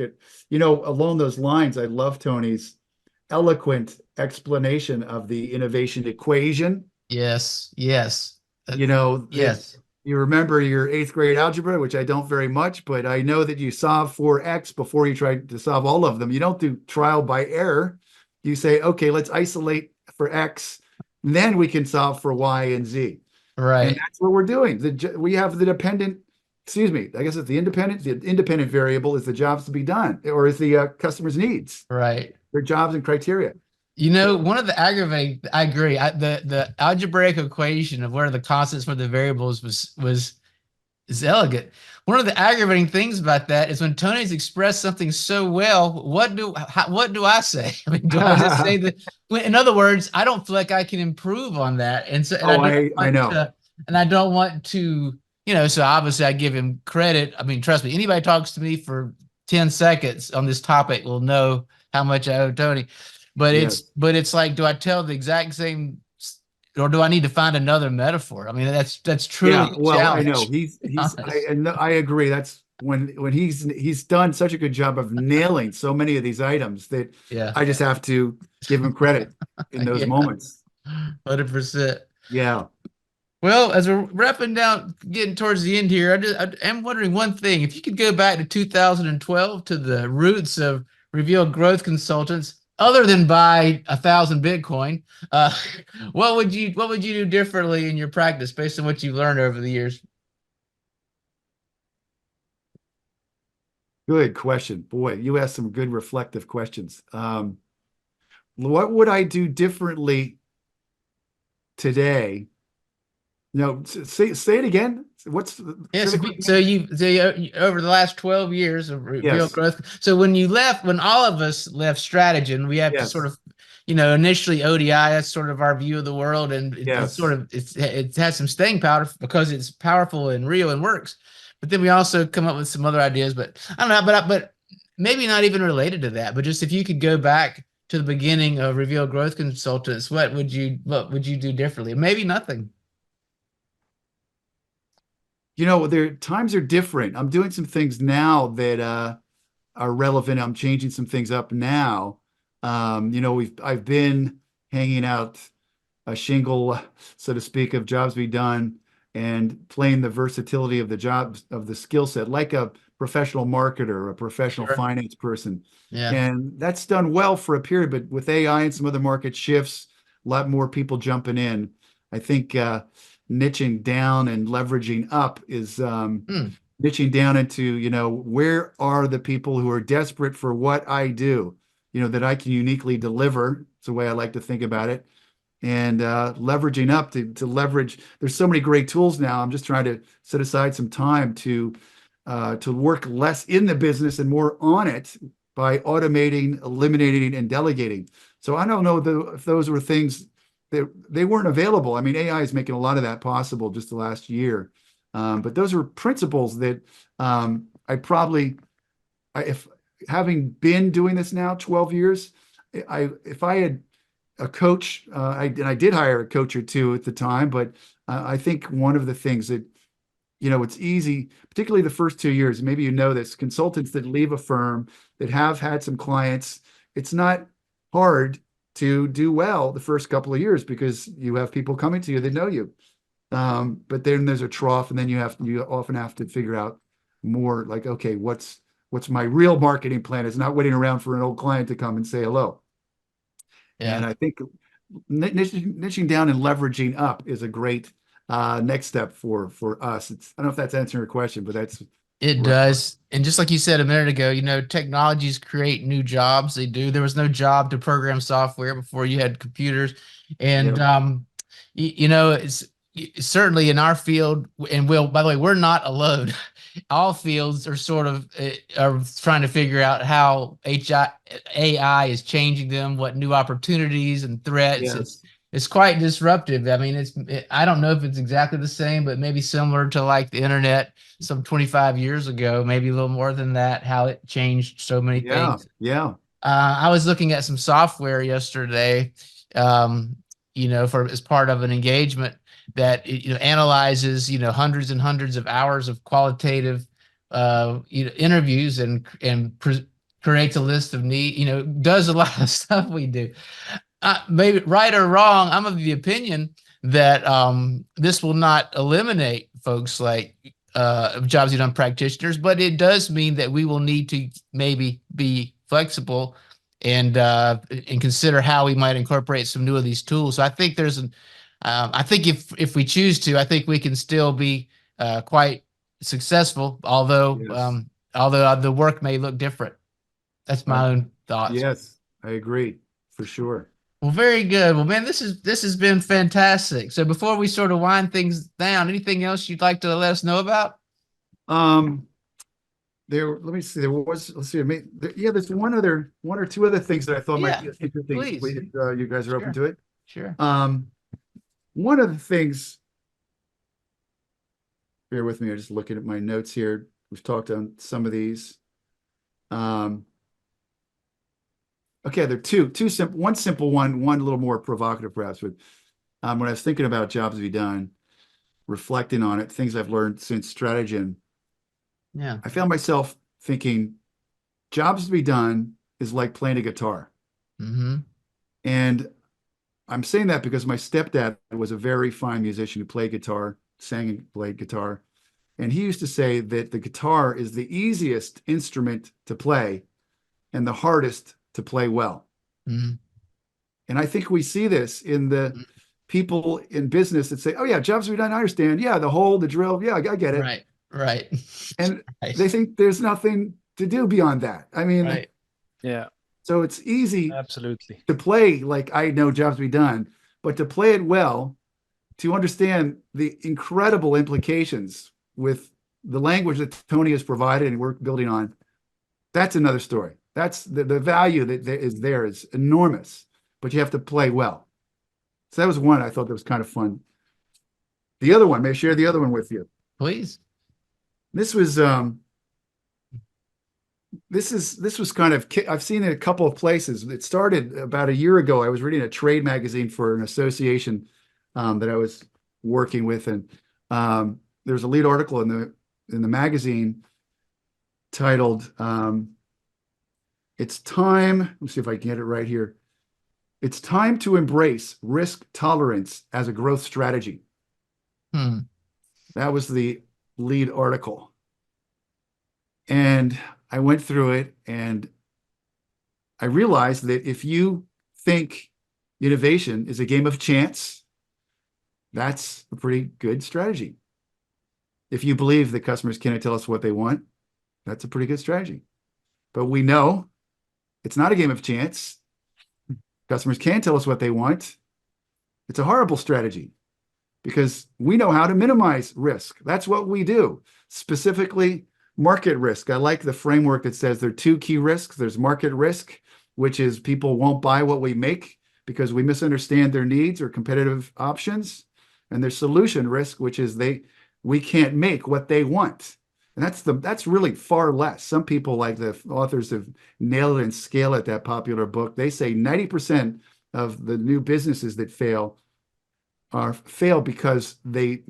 Speaker 2: Along those lines, I love Tony's eloquent explanation of the innovation equation.
Speaker 1: Yes.
Speaker 2: Yes. You remember your 8th grade algebra, which I don't very much, but I know that you solve for X before you try to solve all of them. You don't do trial by error. You say, okay, let's isolate for X, and then we can solve for Y and Z.
Speaker 1: Right.
Speaker 2: And that's what we're doing. We have the dependent, I guess it's the independent variable is the jobs to be done, or is the customer's needs.
Speaker 1: Right.
Speaker 2: Their jobs and criteria.
Speaker 1: One of the aggravating, I agree. The algebraic equation of where the constants for the variables is elegant. One of the aggravating things about that is when Tony's expressed something so well, what do I say? I mean, do I just say that? In other words, I don't feel like I can improve on that, and so
Speaker 2: I know,
Speaker 1: and I don't want to, So obviously, I give him credit. I mean, trust me, anybody talks to me for 10 seconds on this topic will know how much I owe Tony. But it's like, do I tell the exact same, or do I need to find another metaphor? I mean, that's truly a challenge.
Speaker 2: I know I agree. That's when he's done such a good job of nailing so many of these items that I just have to give him credit in those moments.
Speaker 1: 100%.
Speaker 2: Yeah.
Speaker 1: Well, as we're wrapping down, getting towards the end here, I'm wondering one thing. If you could go back to 2012 to the roots of Reveal Growth Consultants, other than buy 1,000 Bitcoin, what would you do differently in your practice based on what you've learned over the years?
Speaker 2: Good question. Boy, you asked some good reflective questions. What would I do differently today? No, say it again.
Speaker 1: So you over the last 12 years of Reveal Growth. So when all of us left Strategy, we have to sort of, initially ODI, that's sort of our view of the world, and it has some staying power because it's powerful and real and works. But then we also come up with some other ideas, but I don't know, but maybe not even related to that. But just if you could go back to the beginning of Reveal Growth Consultants, what would you do differently? Maybe nothing.
Speaker 2: Times are different. I'm doing some things now that are relevant. I'm changing some things up now. I've been hanging out a shingle, so to speak, of jobs to be done and playing the versatility of the jobs of the skill set, like a professional marketer, a professional
Speaker 1: Sure.
Speaker 2: finance person.
Speaker 1: Yeah.
Speaker 2: And that's done well for a period, but with AI and some other market shifts, a lot more people jumping in. I think niching down and leveraging up is niching down into, where are the people who are desperate for what I do, that I can uniquely deliver. It's the way I like to think about it. And leveraging up to leverage. There's so many great tools now. I'm just trying to set aside some time to work less in the business and more on it by automating, eliminating, and delegating. So I don't know if those were things that they weren't available. I mean, AI is making a lot of that possible just the last year. But those are principles that if having been doing this now 12 years, if I had a coach, I did hire a coach or two at the time, but I think one of the things that, it's easy, particularly the first 2 years, maybe this, consultants that leave a firm that have had some clients, it's not hard to do well the first couple of years because you have people coming to you that know you. But then there's a trough, and then you often have to figure out more like, okay, what's my real marketing plan? Is not waiting around for an old client to come and say hello.
Speaker 1: Yeah.
Speaker 2: And I think niching down and leveraging up is a great next step for us. I don't know if that's answering your question, but
Speaker 1: It does. And just like you said a minute ago, technologies create new jobs. They do. There was no job to program software before you had computers. And, it's certainly in our field, and by the way, we're not alone. All fields are sort of are trying to figure out how AI is changing them, what new opportunities and threats.
Speaker 2: Yes.
Speaker 1: It's quite disruptive. I mean, I don't know if it's exactly the same, but maybe similar to like the internet some 25 years ago, maybe a little more than that, how it changed so many things.
Speaker 2: Yeah.
Speaker 1: I was looking at some software yesterday, as part of an engagement that analyzes hundreds and hundreds of hours of qualitative interviews and creates a list of need. Does a lot of stuff we do. Maybe right or wrong, I'm of the opinion that this will not eliminate folks like jobs done practitioners, but it does mean that we will need to maybe be flexible and consider how we might incorporate some new of these tools. So I think I think if we choose to, I think we can still be quite successful, although the work may look different. That's my own thoughts.
Speaker 2: Yes, I agree for sure.
Speaker 1: Well, very good. Well, man, this has been fantastic. So before we sort of wind things down, anything else you'd like to let us know about?
Speaker 2: Let me see. Let's see. There's one or two other things that I thought might be interesting.
Speaker 1: Please.
Speaker 2: If you guys are open to it.
Speaker 1: Sure.
Speaker 2: One of the things, bear with me, I'm just looking at my notes here. We've talked on some of these. Okay, there are two simple, one simple one a little more provocative perhaps, but when I was thinking about jobs to be done, reflecting on it, things I've learned since Strategy, I found myself thinking jobs to be done is like playing a guitar.
Speaker 1: Mm-hmm.
Speaker 2: And I'm saying that because my stepdad was a very fine musician who played guitar, sang and played guitar. And he used to say that the guitar is the easiest instrument to play and the hardest to play well.
Speaker 1: Mm-hmm.
Speaker 2: And I think we see this in the people in business that say, oh yeah, jobs to be done, I understand. Yeah, the drill. Yeah, I get it.
Speaker 1: Right.
Speaker 2: And they think there's nothing to do beyond that. I mean,
Speaker 3: yeah.
Speaker 2: So it's easy
Speaker 3: absolutely
Speaker 2: to play like I know jobs to be done, but to play it well, to understand the incredible implications with the language that Tony has provided and we're building on, that's another story. That's the value that is there is enormous, but you have to play well. So that was one I thought that was kind of fun. The other one, may I share the other one with you?
Speaker 1: Please.
Speaker 2: This was kind of, I've seen it a couple of places. It started about a year ago. I was reading a trade magazine for an association that I was working with, and there was a lead article in the magazine titled It's time. Let me see if I can get it right here. It's time to embrace risk tolerance as a growth strategy. That was the lead article. And I went through it and I realized that if you think innovation is a game of chance, that's a pretty good strategy. If you believe that customers cannot tell us what they want, that's a pretty good strategy. But we know it's not a game of chance. Customers can tell us what they want. It's a horrible strategy because we know how to minimize risk. That's what we do. Specifically, market risk. I like the framework that says there are two key risks. There's market risk, which is people won't buy what we make because we misunderstand their needs or competitive options. And there's solution risk, which is we can't make what they want. And that's really far less. Some people, like the authors have nailed it and scale it, that popular book. They say 90% of the new businesses that fail because they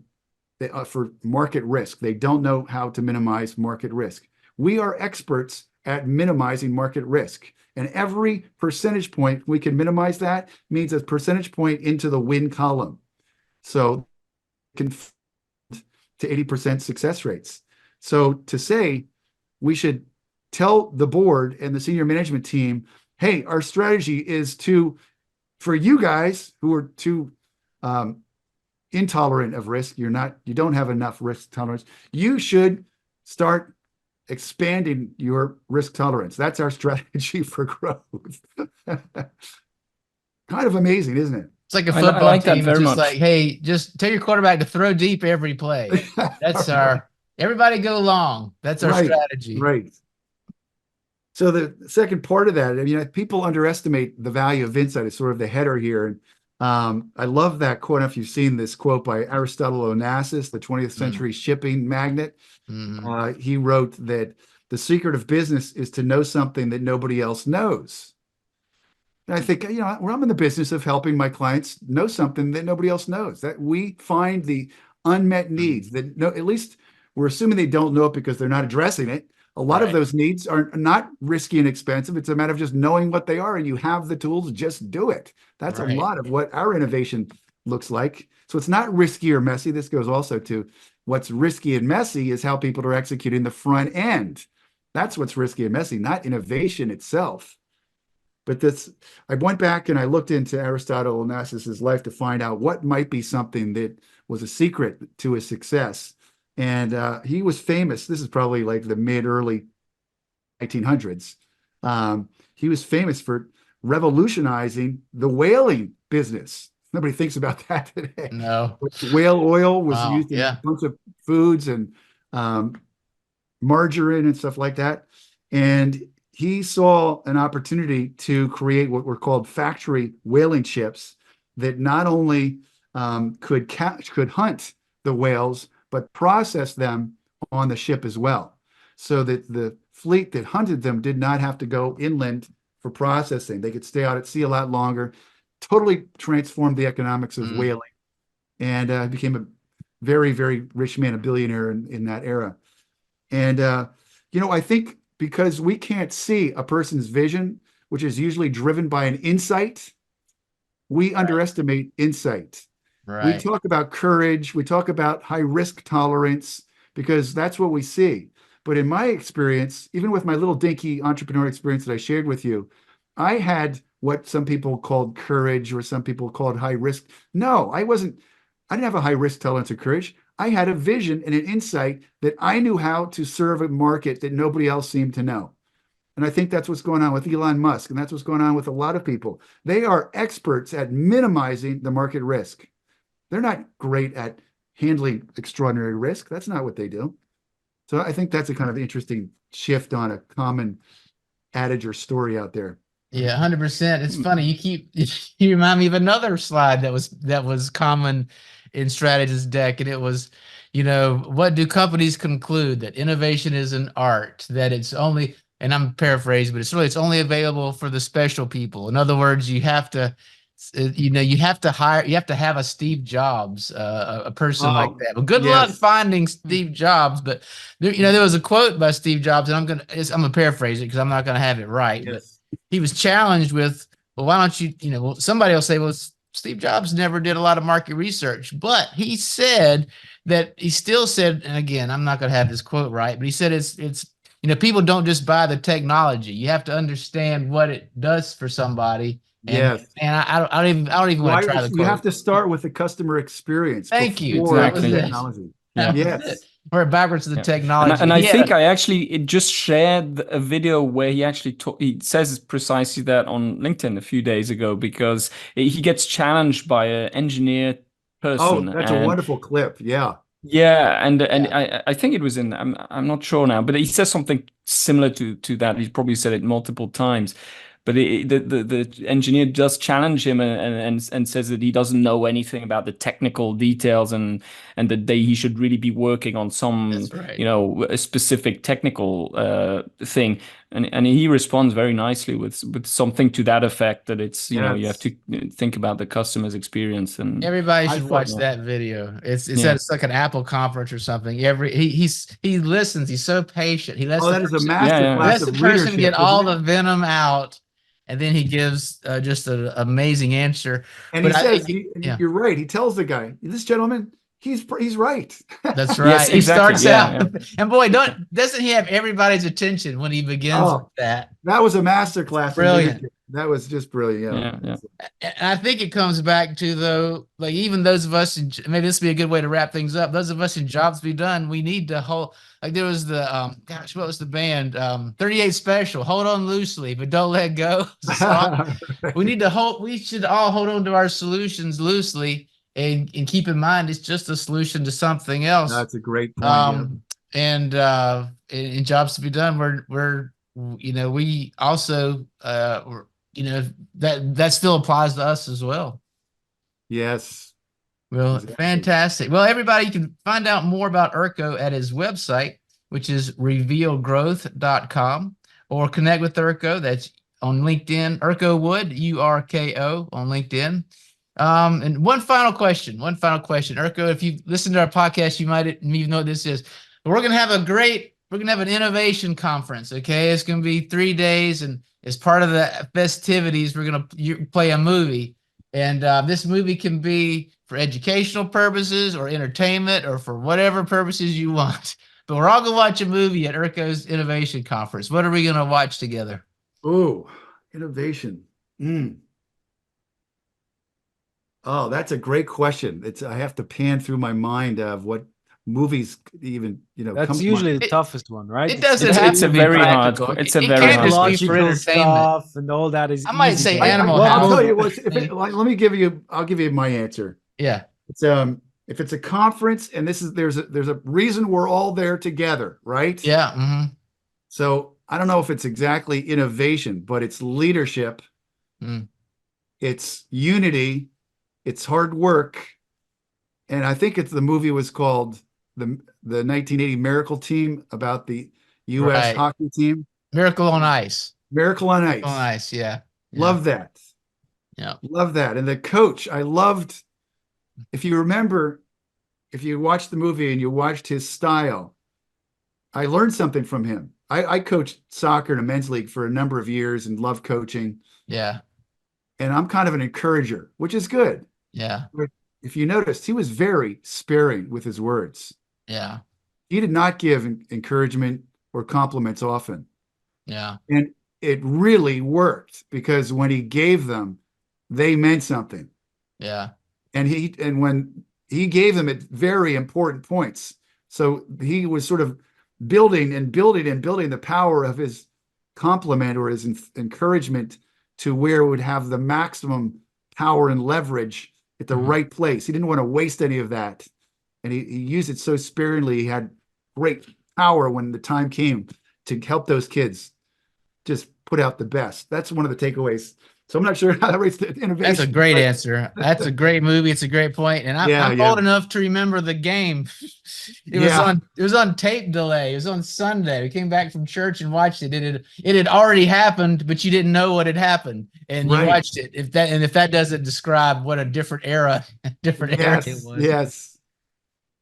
Speaker 2: for market risk. They don't know how to minimize market risk. We are experts at minimizing market risk. And every percentage point we can minimize that means a percentage point into the win column. So can to 80% success rates. So to say we should tell the board and the senior management team, hey, our strategy is for you guys who are too intolerant of risk, you don't have enough risk tolerance, you should start expanding your risk tolerance. That's our strategy for growth. Kind of amazing, isn't it?
Speaker 1: It's like a football
Speaker 4: like that
Speaker 1: team.
Speaker 4: very
Speaker 1: It's just
Speaker 4: much.
Speaker 1: like, hey, just tell your quarterback to throw deep every play. That's everybody go long. That's our strategy.
Speaker 2: Right. So the second part of that, I mean, people underestimate the value of insight. It's sort of the header here. And I love that quote. I don't know if you've seen this quote by Aristotle Onassis, the 20th century shipping magnate. He wrote that the secret of business is to know something that nobody else knows. And I think, I'm in the business of helping my clients know something that nobody else knows, that we find the unmet needs that at least we're assuming they don't know it because they're not addressing it. A lot of those needs are not risky and expensive. It's a matter of just knowing what they are, and you have the tools, just do it. That's a lot of what our innovation looks like. So it's not risky or messy. This goes also to what's risky and messy is how people are executing the front end. That's what's risky and messy, not innovation itself. But I went back and I looked into Aristotle Onassis's life to find out what might be something that was a secret to his success. And he was famous. This is probably like the mid-early 1900s. He was famous for revolutionizing the whaling business. Nobody thinks about that today.
Speaker 1: No.
Speaker 2: Whale oil was used in
Speaker 1: a
Speaker 2: bunch of foods and margarine and stuff like that. And he saw an opportunity to create what were called factory whaling ships that not only could hunt the whales, but process them on the ship as well, so that the fleet that hunted them did not have to go inland for processing. They could stay out at sea a lot longer. Totally transformed the economics of whaling, and became a very, very rich man, a billionaire in that era. And I think because we can't see a person's vision, which is usually driven by an insight, we underestimate insight. We talk about courage. We talk about high risk tolerance because that's what we see. But in my experience, even with my little dinky entrepreneur experience that I shared with you, I had what some people called courage or some people called high risk. No, I didn't have a high risk tolerance or courage. I had a vision and an insight that I knew how to serve a market that nobody else seemed to know. And I think that's what's going on with Elon Musk. And that's what's going on with a lot of people. They are experts at minimizing the market risk. They're not great at handling extraordinary risk. That's not what they do. So I think that's a kind of interesting shift on a common adage or story out there.
Speaker 1: Yeah, 100%. It's funny. You remind me of another slide that was common in Strategist deck, and it was, what do companies conclude? That innovation is an art, that it's only, and I'm paraphrasing, but it's only available for the special people. In other words, you have to you have to have a Steve Jobs, a person like
Speaker 2: Oh,
Speaker 1: that. Well, good luck
Speaker 2: yes.
Speaker 1: finding Steve Jobs. But there was a quote by Steve Jobs, and I'm gonna paraphrase it because I'm not gonna have it right. But
Speaker 2: Yes.
Speaker 1: he was challenged with, well, why don't you, well, somebody will say, well, Steve Jobs never did a lot of market research, but he said that he still said, and again, I'm not gonna have this quote right, but he said it's people don't just buy the technology. You have to understand what it does for somebody. And
Speaker 2: Yes.
Speaker 1: I don't even want to try the
Speaker 2: You have
Speaker 1: quote.
Speaker 2: to start with the customer experience
Speaker 1: Thank you.
Speaker 2: before
Speaker 1: That
Speaker 2: the
Speaker 1: was
Speaker 4: Exactly.
Speaker 1: it.
Speaker 2: technology.
Speaker 1: That was
Speaker 2: Yes.
Speaker 1: it. We're backwards to the
Speaker 4: Yeah.
Speaker 1: technology.
Speaker 4: And I
Speaker 1: Yeah.
Speaker 4: think I actually it just shared a video where he actually he says precisely that on LinkedIn a few days ago because he gets challenged by an engineer
Speaker 2: Oh,
Speaker 4: person
Speaker 2: that's a
Speaker 4: and
Speaker 2: wonderful clip. Yeah.
Speaker 4: yeah, and
Speaker 1: Yeah.
Speaker 4: I think it was in I'm not sure now, but he says something similar to that. He's probably said it multiple times. But the engineer does challenge him and says that he doesn't know anything about the technical details and that he should really be working on some
Speaker 1: That's right.
Speaker 4: a specific technical thing. And he responds very nicely with something to that effect that it's you have
Speaker 2: Yes.
Speaker 4: to think about the customer's experience and
Speaker 1: Everybody
Speaker 2: I
Speaker 1: should
Speaker 2: thought,
Speaker 1: watch that video. It's
Speaker 4: yeah.
Speaker 1: it's like an Apple conference or something. He listens. He's so patient. He lets
Speaker 2: oh,
Speaker 1: the
Speaker 2: that is a
Speaker 1: person
Speaker 4: Yeah,
Speaker 2: master
Speaker 4: yeah.
Speaker 2: class
Speaker 1: lets the
Speaker 2: of
Speaker 1: person get
Speaker 2: leadership, isn't
Speaker 1: all
Speaker 2: it?
Speaker 1: the venom out, and then he gives just an amazing answer.
Speaker 2: And he
Speaker 1: But
Speaker 2: says,
Speaker 1: yeah,
Speaker 2: you're right. He tells the guy, this gentleman, he's right.
Speaker 1: that's
Speaker 4: Yes,
Speaker 1: right. He
Speaker 4: exactly.
Speaker 1: starts
Speaker 4: Yeah,
Speaker 1: out,
Speaker 4: yeah.
Speaker 1: and boy, doesn't he have everybody's attention when he begins with
Speaker 2: Oh,
Speaker 1: that?
Speaker 2: that was a master class in
Speaker 1: Brilliant.
Speaker 2: leadership. That was just brilliant.
Speaker 4: Yeah, yeah.
Speaker 1: And I think it comes back to, though, like, even those of us, maybe this would be a good way to wrap things up. Those of us in jobs to be done, we need to hold, like, there was the, gosh, what was the band? 38 Special, Hold On Loosely, but Don't Let Go. We need to we should all hold on to our solutions loosely and keep in mind it's just a solution to something else.
Speaker 2: That's a great point. Yeah.
Speaker 1: And in jobs to be done, we also, that still applies to us as well.
Speaker 2: Yes.
Speaker 1: Well,
Speaker 2: Exactly.
Speaker 1: fantastic. Well, everybody, you can find out more about Urko at his website, which is revealgrowth.com, or connect with Urko. That's on LinkedIn, Urko Wood, Urko on LinkedIn. And one final question. Urko, if you listen to our podcast, you might even know what this is. But we're going to have an innovation conference. Okay. It's going to be 3 days. And as part of the festivities, we're going to play a movie. And this movie can be for educational purposes or entertainment or for whatever purposes you want. But we're all going to watch a movie at Urko's Innovation Conference. What are we going to watch together?
Speaker 2: Oh, innovation. Oh, that's a great question. I have to pan through my mind of what movies even,
Speaker 3: That's
Speaker 2: come to
Speaker 3: usually
Speaker 2: mind.
Speaker 3: the toughest one, right?
Speaker 1: It doesn't
Speaker 4: It's
Speaker 1: have
Speaker 4: a
Speaker 1: to be
Speaker 4: very hard
Speaker 1: practical.
Speaker 4: it's a
Speaker 1: It
Speaker 4: very
Speaker 1: can't
Speaker 4: hard
Speaker 1: just be for
Speaker 4: question.
Speaker 3: Technological
Speaker 1: entertainment.
Speaker 3: stuff and all that is
Speaker 1: I might
Speaker 3: easy
Speaker 1: say
Speaker 3: to
Speaker 1: Animal
Speaker 3: what
Speaker 1: House.
Speaker 2: I'll tell you
Speaker 3: movie?
Speaker 2: what, let me I'll give you my answer.
Speaker 1: Yeah.
Speaker 2: It's if it's a conference and there's a reason we're all there together, right?
Speaker 1: Yeah. Mm-hmm.
Speaker 2: So I don't know if it's exactly innovation, but it's leadership, it's unity, it's hard work. And I think the movie was called the 1980 Miracle Team, about the U.S.
Speaker 1: Right.
Speaker 2: hockey team.
Speaker 1: Miracle on Ice.
Speaker 2: Miracle on Ice.
Speaker 1: On Ice. Yeah.
Speaker 2: Love that.
Speaker 1: Yeah.
Speaker 2: Love that. And the coach, I loved, if you remember, if you watched the movie and you watched his style, I learned something from him. I coached soccer in a men's league for a number of years and loved coaching.
Speaker 1: Yeah.
Speaker 2: And I'm kind of an encourager, which is good.
Speaker 1: Yeah.
Speaker 2: But if you noticed, he was very sparing with his words.
Speaker 1: Yeah.
Speaker 2: He did not give encouragement or compliments often.
Speaker 1: Yeah.
Speaker 2: And it really worked because when he gave them, they meant something.
Speaker 1: Yeah.
Speaker 2: And when he gave them at very important points. So he was sort of building the power of his compliment or his encouragement to where it would have the maximum power and leverage at the right place. He didn't want to waste any of that. And he used it so sparingly. He had great power when the time came to help those kids just put out the best. That's one of the takeaways. So I'm not sure how that rates to innovation.
Speaker 1: That's a great
Speaker 2: but-
Speaker 1: answer. That's a great movie. It's a great point. And I'm old enough to remember the game. It was on tape delay. It was on Sunday. We came back from church and watched it. It had already happened, but you didn't know what had happened. And you watched it. If that doesn't describe what a different era it was.
Speaker 2: Yes.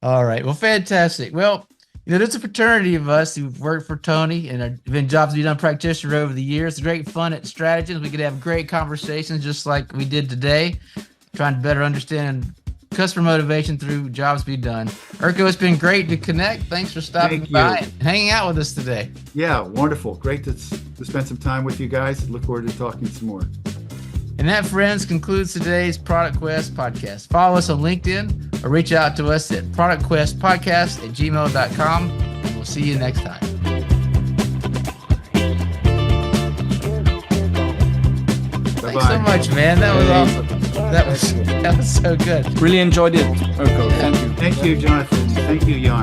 Speaker 1: All right. Well, fantastic. Well, there's a fraternity of us who've worked for Tony and have been jobs we've done practitioner over the years. It's great fun at Strategies. We could have great conversations just like we did today, trying to better understand customer motivation through jobs be done. Urko, it's been great to connect. Thanks for stopping by and hanging out with us today.
Speaker 2: Yeah, wonderful. Great to spend some time with you guys. Look forward to talking some more.
Speaker 1: And that, friends, concludes today's Product Quest podcast. Follow us on LinkedIn or reach out to us at productquestpodcast@gmail.com. And we'll see you next time.
Speaker 2: Bye-bye.
Speaker 1: Thanks so much, man. That was awesome. That was so good.
Speaker 4: Really enjoyed it, Urko. Thank you.
Speaker 2: Thank you, Jonathan. Thank you, Jan.